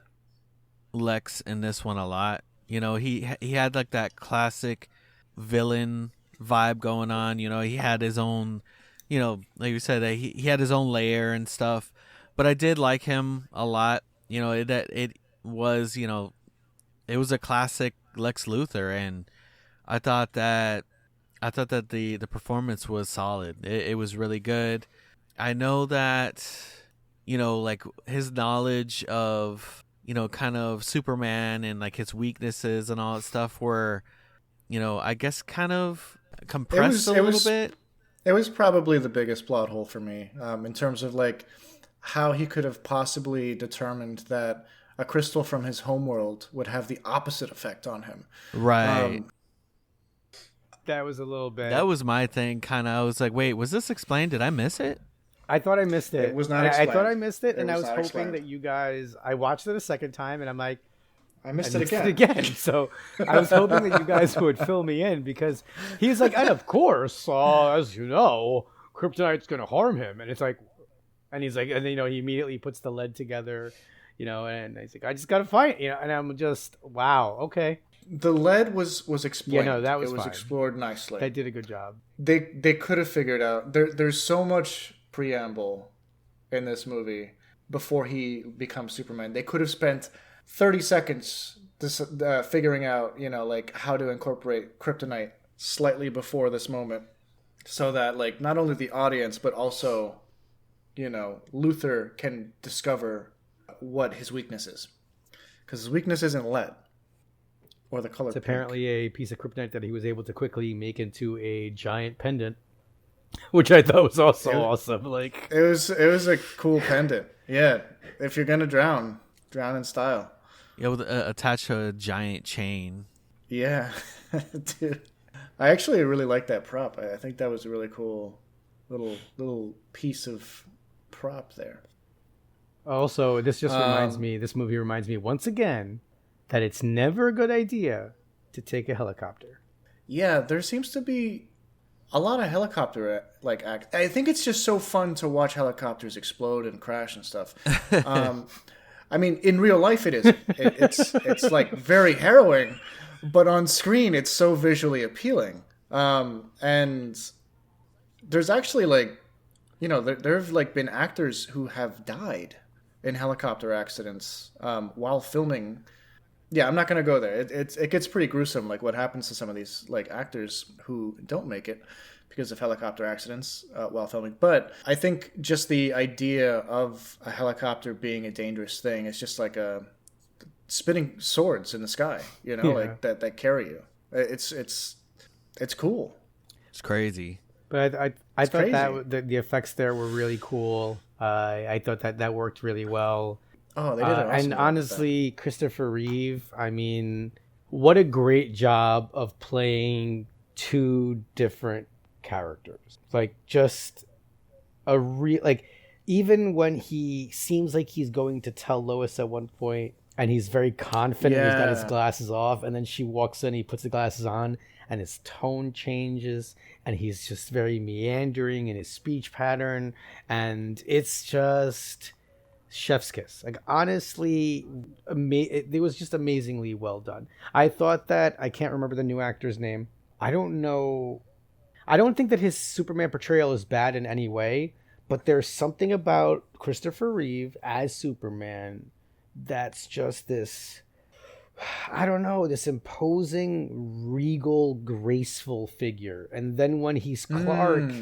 Lex in this one a lot. He had like that classic villain vibe going on. He had his own, like you said, he had his own layer and stuff. But I did like him a lot. It was a classic Lex Luthor, and I thought that the performance was solid. It was really good. I know that like his knowledge of kind of Superman and like his weaknesses and all that stuff were, I guess kind of compressed a little bit. It was probably the biggest plot hole for me, in terms of like how he could have possibly determined that a crystal from his homeworld would have the opposite effect on him. Right. That was a little bit. That was my thing, kind of. I was like, wait, was this explained? Did I miss it? I thought I missed it. It was not explained. I thought I missed it, and I was hoping explained. that you guys... I watched it a second time, and I'm like... I missed it again. So I was hoping that you guys would fill me in, because he's like, and of course, as you know, kryptonite's going to harm him. And it's like... And he's like... And, he immediately puts the lead together, and he's like, I just got to fight, and I'm just... Wow, okay. The lead was explained. Yeah, no, that was It was fine. explored nicely. They did a good job. They could have figured out... There's so much preamble in this movie before he becomes Superman. They could have spent 30 seconds figuring out, like how to incorporate kryptonite slightly before this moment, so that like not only the audience but also, Luthor can discover what his weakness is, because his weakness isn't lead or the color. It's apparently a piece of kryptonite that he was able to quickly make into a giant pendant, which I thought was also awesome. Like it was a cool pendant. Yeah, if you're gonna drown in style. Yeah, with attached to a giant chain. Yeah, dude. I actually really like that prop. I think that was a really cool little piece of prop there. Also, this movie reminds me once again that it's never a good idea to take a helicopter. Yeah, there seems to be a lot of helicopter act. I think it's just so fun to watch helicopters explode and crash and stuff. I mean, in real life it is. It's like very harrowing, but on screen it's so visually appealing. And there's actually there have been actors who have died in helicopter accidents while filming. Yeah, I'm not gonna go there. It gets pretty gruesome, like what happens to some of these actors who don't make it because of helicopter accidents while filming. But I think just the idea of a helicopter being a dangerous thing is just like a spinning swords in the sky, like that carry you. It's cool. It's crazy. But I thought that the effects there were really cool. I thought that worked really well. Oh, they did it awesome. And honestly, Christopher Reeve, I mean, what a great job of playing two different characters. Like, just even when he seems like he's going to tell Lois at one point, and he's very confident, he's got his glasses off, and then she walks in, he puts the glasses on, and his tone changes, and he's just very meandering in his speech pattern, and it's just chef's kiss. Like, honestly, it was just amazingly well done. I thought that, I can't remember the new actor's name. I don't know. I don't think that his Superman portrayal is bad in any way, but there's something about Christopher Reeve as Superman that's just this, I don't know, this imposing, regal, graceful figure. And then when he's Clark,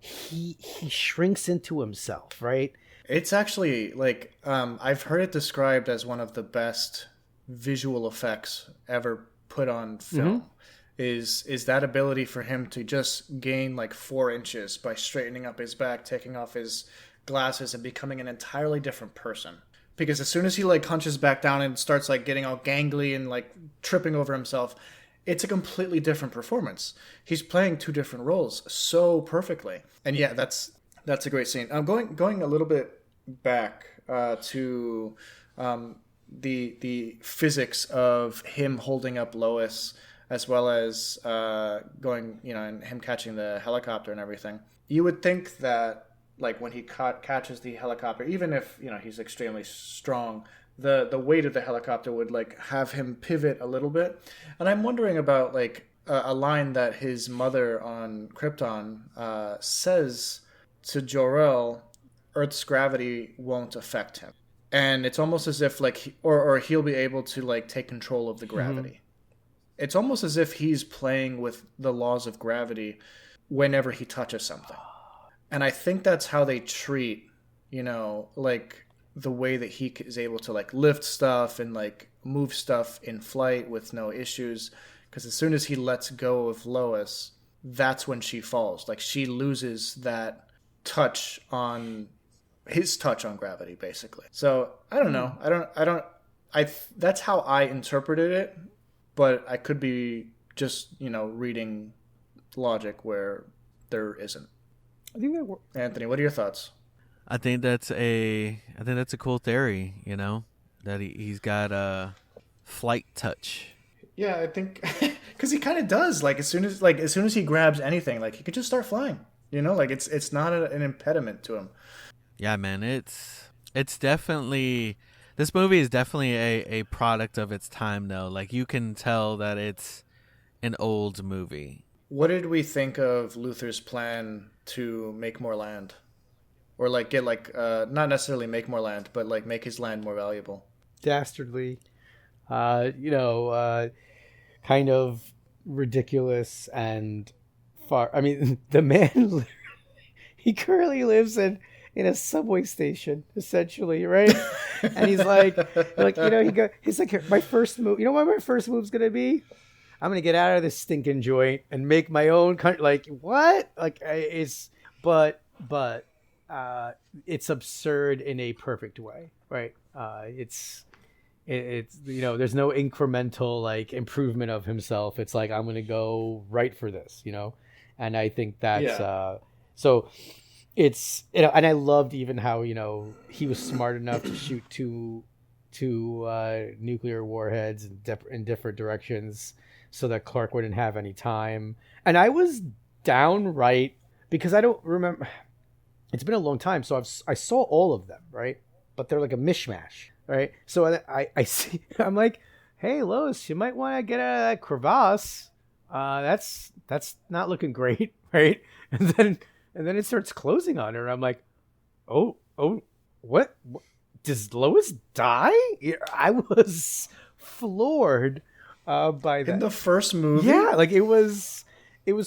he shrinks into himself, right? It's actually I've heard it described as one of the best visual effects ever put on film. Is that ability for him to just gain 4 inches by straightening up his back, taking off his glasses, and becoming an entirely different person. Because as soon as he hunches back down and starts getting all gangly and tripping over himself, it's a completely different performance. He's playing 2 different roles so perfectly. And yeah, that's a great scene. I'm going a little bit back to the physics of him holding up Lois, as well as going, and him catching the helicopter and everything. You would think that, when he catches the helicopter, even if, he's extremely strong, the weight of the helicopter would, have him pivot a little bit. And I'm wondering about, a line that his mother on Krypton says to Jor-El, Earth's gravity won't affect him. And it's almost as if, or he'll be able to, take control of the gravity. It's almost as if he's playing with the laws of gravity whenever he touches something. And I think that's how they treat, the the way that he is able to like lift stuff and like move stuff in flight with no issues. Because as soon as he lets go of Lois, that's when she falls. Like she loses that touch on his touch on gravity, basically. So I don't know. That's how I interpreted it, but I could be just, reading logic where there isn't. I think that works. Anthony, what are your thoughts? I think that's a cool theory, that he's got a flight touch. Yeah, I think because he kind of does. Like as soon as he grabs anything, like he could just start flying. Like it's not an impediment to him. Yeah, man, it's definitely, this movie is definitely a product of its time, though. Like you can tell that it's an old movie. What did we think of Luther's plan to make more land, or like get like not necessarily make more land, but like make his land more valuable? Dastardly, kind of ridiculous and far. I mean, the man, he currently lives in a subway station, essentially, right? And he's like, he's like, my first move. You know what my first move's gonna be? I'm gonna get out of this stinking joint and make my own country. Like what? Like but it's absurd in a perfect way, right? It's there's no incremental like improvement of himself. It's like I'm gonna go right for this, and I think that's so. It's and I loved even how he was smart enough to shoot two nuclear warheads in different directions so that Clark wouldn't have any time. And I was downright, because I don't remember. It's been a long time, so I saw all of them, right? But they're like a mishmash, right? So I see. I'm like, hey Lois, you might want to get out of that crevasse. That's not looking great, right? And then it starts closing on her. I'm like, oh, what? Does Lois die? I was floored by that. In the first movie? Yeah, like it was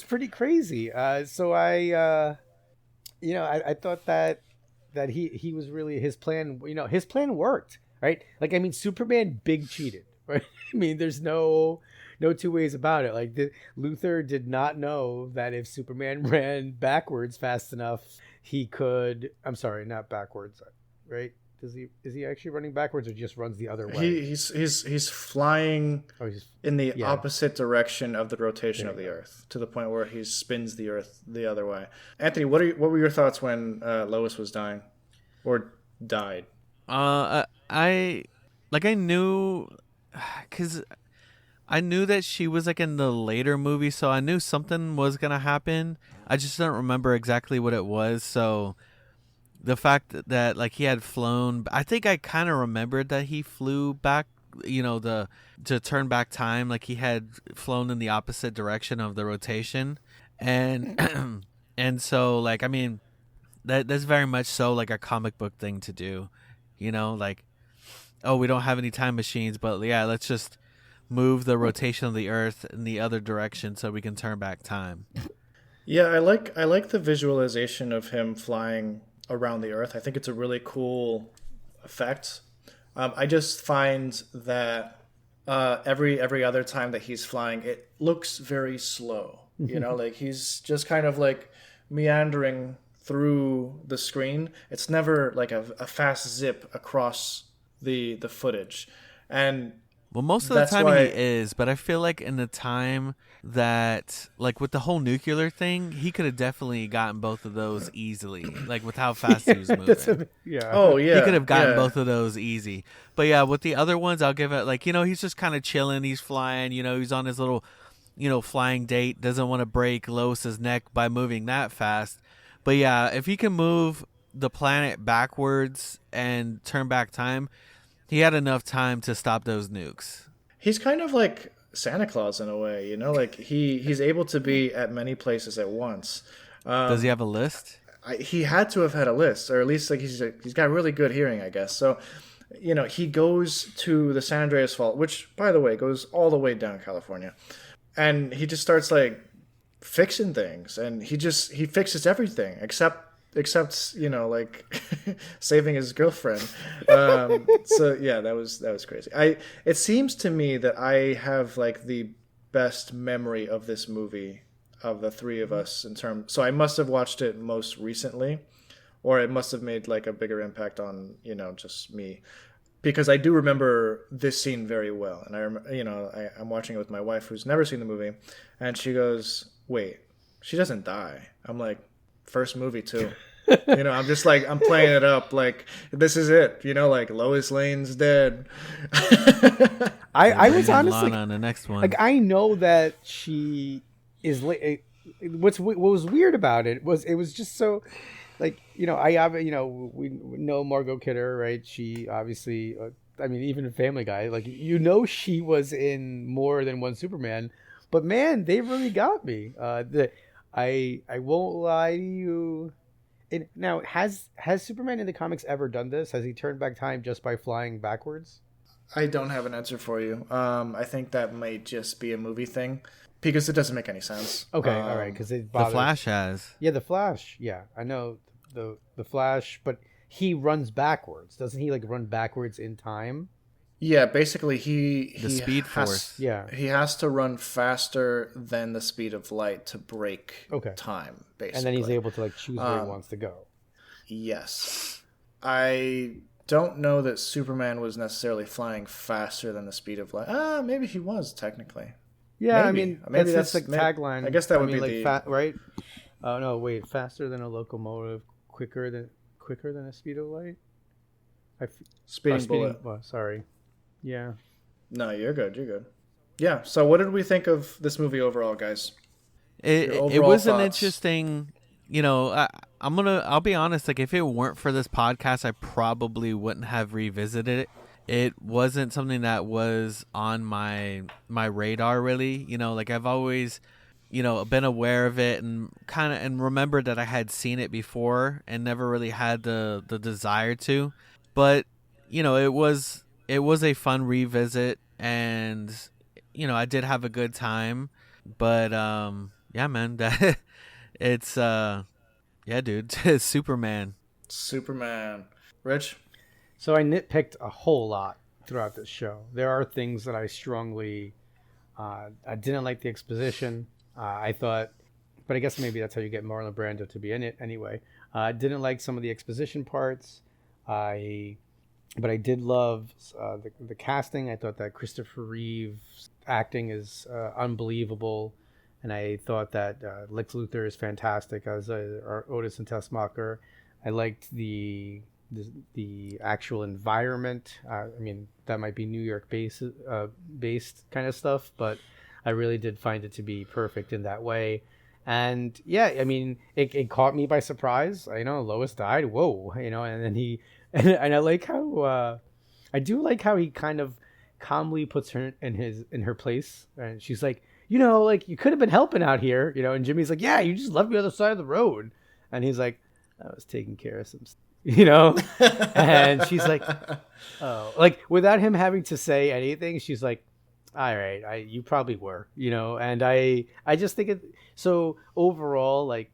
pretty crazy. So I thought that he was really, his plan, his plan worked, right? Like, I mean, Superman big cheated, right? I mean, there's no two ways about it. Like Luther did not know that if Superman ran backwards fast enough, he could. I'm sorry, not backwards, right? Is he actually running backwards or just runs the other way? He's flying in the opposite direction of the rotation of the Earth, to the point where he spins the Earth the other way. Anthony, what were your thoughts when Lois was dying or died? I knew, because I knew that she was like in the later movie, so I knew something was gonna happen. I just don't remember exactly what it was. So the fact that like he had flown, I think I kind of remembered that he flew back, to turn back time. Like he had flown in the opposite direction of the rotation, and and so like I mean, that's very much so like a comic book thing to do, like, oh, we don't have any time machines, but yeah, let's just move the rotation of the Earth in the other direction so we can turn back time. Yeah, I like the visualization of him flying around the Earth. I think it's a really cool effect. I just find that every other time that he's flying, it looks very slow. Like he's just kind of like meandering through the screen. It's never like a fast zip across the footage. And well, most of the time he is, but I feel like in the time that, like with the whole nuclear thing, he could have definitely gotten both of those easily, like with how fast he was moving. Oh, yeah. He could have gotten both of those easy. But yeah, with the other ones, I'll give it, like, he's just kind of chilling. He's flying, he's on his little, flying date. Doesn't want to break Lois's neck by moving that fast. But yeah, if he can move the planet backwards and turn back time, he had enough time to stop those nukes. He's kind of like Santa Claus in a way, like he's able to be at many places at once. Does he have a list? He had to have had a list, or at least like he's got really good hearing, I guess. So, he goes to the San Andreas Fault, which, by the way, goes all the way down California, and he just starts like fixing things, and he fixes everything except except like saving his girlfriend. So yeah, that was crazy. It seems to me that I have like the best memory of this movie of the three of us so I must have watched it most recently, or it must have made like a bigger impact on just me, because I do remember this scene very well. And I'm watching it with my wife who's never seen the movie, and she goes, "Wait, she doesn't die." I'm like, first movie too. I'm just like, I'm playing it up like this is it. Like Lois Lane's dead. I was honestly on the next one. Like, I know that she is. What was weird about it was just so, like, we know Margot Kidder, right? She obviously, even in Family Guy, like, she was in more than one Superman, but man, they really got me. I won't lie to you. Now, has Superman in the comics ever done this? Has he turned back time just by flying backwards? I don't have an answer for you. I think that might just be a movie thing, because it doesn't make any sense. Okay, all right, because the Flash has. Yeah, the Flash. Yeah, I know the Flash, but he runs backwards. Doesn't he like run backwards in time? Yeah, basically the Speed Force. Yeah, he has to run faster than the speed of light to break time, basically. And then he's able to like choose where he wants to go. Yes. I don't know that Superman was necessarily flying faster than the speed of light. Maybe he was technically. Yeah, maybe. That's like tagline. I guess that would be like right? Oh no, wait, faster than a locomotive, quicker than the speed of light. Speeding bullet. Sorry. Yeah. No, you're good. Yeah. So, what did we think of this movie overall, guys? It was an interesting. I'll be honest. Like, if it weren't for this podcast, I probably wouldn't have revisited it. It wasn't something that was on my radar, really. Like, I've always, been aware of it and remembered that I had seen it before and never really had the desire to. But it was a fun revisit, and I did have a good time. But yeah, man, it's dude, Superman. Rich? So I nitpicked a whole lot throughout this show. There are things that I strongly I didn't like the exposition. I thought, but I guess maybe that's how you get Marlon Brando to be in it anyway. I didn't like some of the exposition parts. But I did love the casting. I thought that Christopher Reeve's acting is unbelievable, and I thought that Lex Luthor is fantastic as Otis and Tessmacher. I liked the actual environment. That might be New York based kind of stuff, but I really did find it to be perfect in that way. And yeah, it caught me by surprise. Lois died. Whoa, and then he. And I like how he kind of calmly puts her in her place, and she's like, you could have been helping out here, and Jimmy's like, yeah, you just left me on the side of the road, and he's like, I was taking care of some and she's like, oh, like without him having to say anything, she's like, all right, you probably were, and I just think it. So overall, like,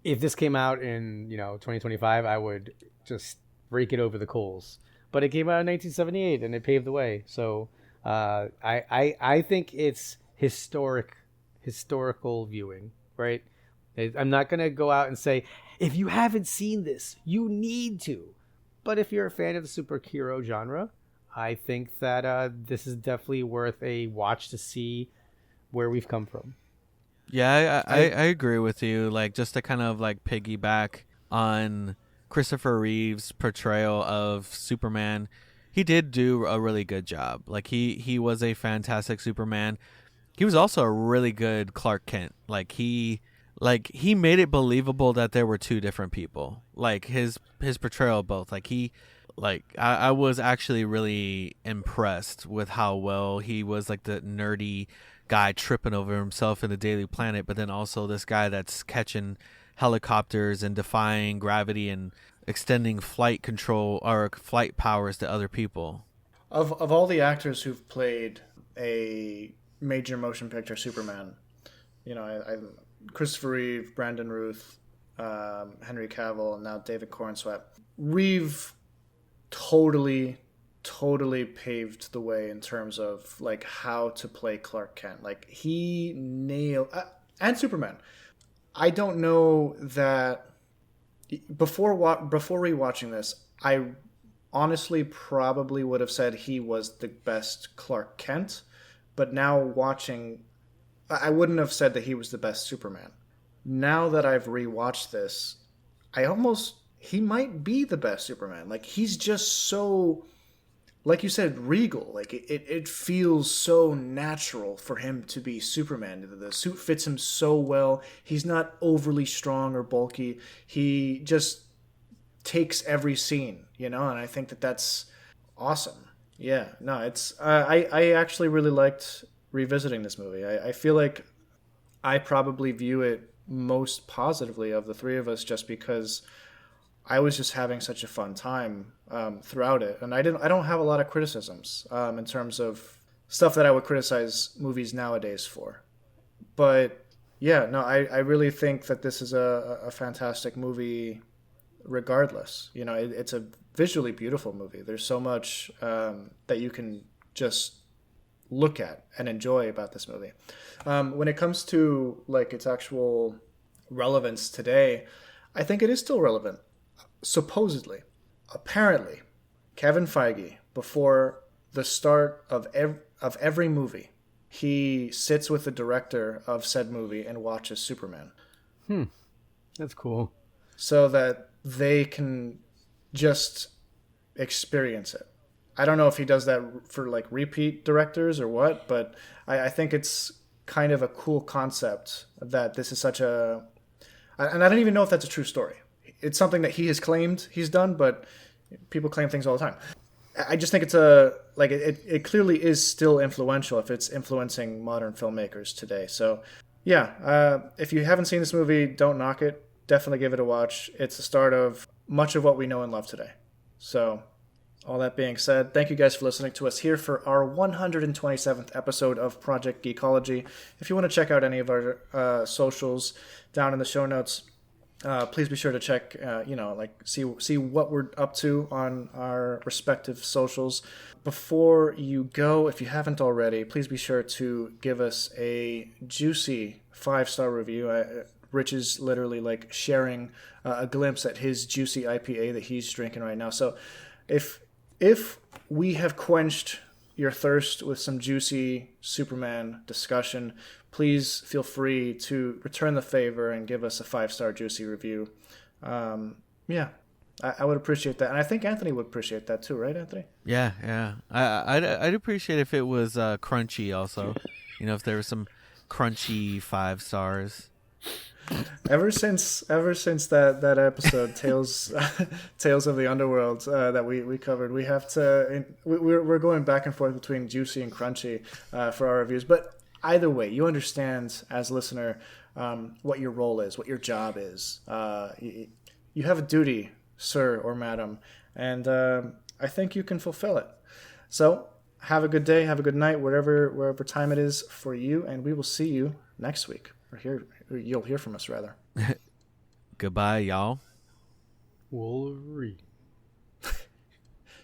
if this came out in 2025, I would just rake it over the coals, but it came out in 1978 and it paved the way. So I think it's historical viewing, right? I'm not gonna go out and say, if you haven't seen this, you need to, but if you're a fan of the superhero genre, I think that this is definitely worth a watch to see where we've come from. Yeah, I agree with you. Like, just to kind of like piggyback on Christopher Reeve's portrayal of Superman, he did do a really good job. Like, he was a fantastic Superman. He was also a really good Clark Kent. Like, he made it believable that there were two different people. Like, his portrayal of both. I was actually really impressed with how well he was, like, the nerdy guy tripping over himself in the Daily Planet, but then also this guy that's catching helicopters and defying gravity and extending flight control or flight powers to other people. Of all the actors who've played a major motion picture Superman, Christopher Reeve, Brandon Routh, Henry Cavill, and now David Cornsweet. Reeve totally paved the way in terms of like how to play Clark Kent. Like he nailed and Superman. I don't know that before rewatching this, I honestly probably would have said he was the best Clark Kent, but now watching, I wouldn't have said that he was the best Superman. Now that I've rewatched this, he might be the best Superman. Like he's just so, like you said, regal. Like it feels so natural for him to be Superman. The suit fits him so well. He's not overly strong or bulky. He just takes every scene, and I think that that's awesome. Yeah, no, it's I actually really liked revisiting this movie. I feel like I probably view it most positively of the three of us, just because I was just having such a fun time throughout it, and I don't have a lot of criticisms in terms of stuff that I would criticize movies nowadays for. But yeah, no, I really think that this is a fantastic movie. Regardless, it's a visually beautiful movie. There's so much that you can just look at and enjoy about this movie. When it comes to like its actual relevance today, I think it is still relevant. Supposedly, apparently, Kevin Feige, before the start of every movie, he sits with the director of said movie and watches Superman. That's cool. So that they can just experience it. I don't know if he does that for like repeat directors or what, but I think it's kind of a cool concept that this is such a, and I don't even know if that's a true story. It's something that he has claimed he's done, but people claim things all the time. I just think it's it clearly is still influential if it's influencing modern filmmakers today. So yeah, if you haven't seen this movie, don't knock it. Definitely give it a watch. It's the start of much of what we know and love today. So all that being said, thank you guys for listening to us here for our 127th episode of Project Geekology. If you want to check out any of our socials down in the show notes, please be sure to check, see what we're up to on our respective socials. Before you go, if you haven't already, please be sure to give us a juicy 5-star review. Rich is literally like sharing a glimpse at his juicy IPA that he's drinking right now. So if we have quenched your thirst with some juicy Superman discussion, please feel free to return the favor and give us a 5-star juicy review. I would appreciate that. And I think Anthony would appreciate that too, right, Anthony? Yeah. I'd appreciate if it was crunchy also. If there was some crunchy 5 stars. Ever since that episode, Tales of the Underworld that we covered, we have to we're going back and forth between juicy and crunchy for our reviews. But either way, you understand as a listener what your role is, what your job is. You have a duty, sir or madam, and I think you can fulfill it. So have a good day, have a good night, wherever time it is for you, and we will see you next week. You'll hear from us, rather. Goodbye, y'all. Wolverine.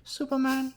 Superman.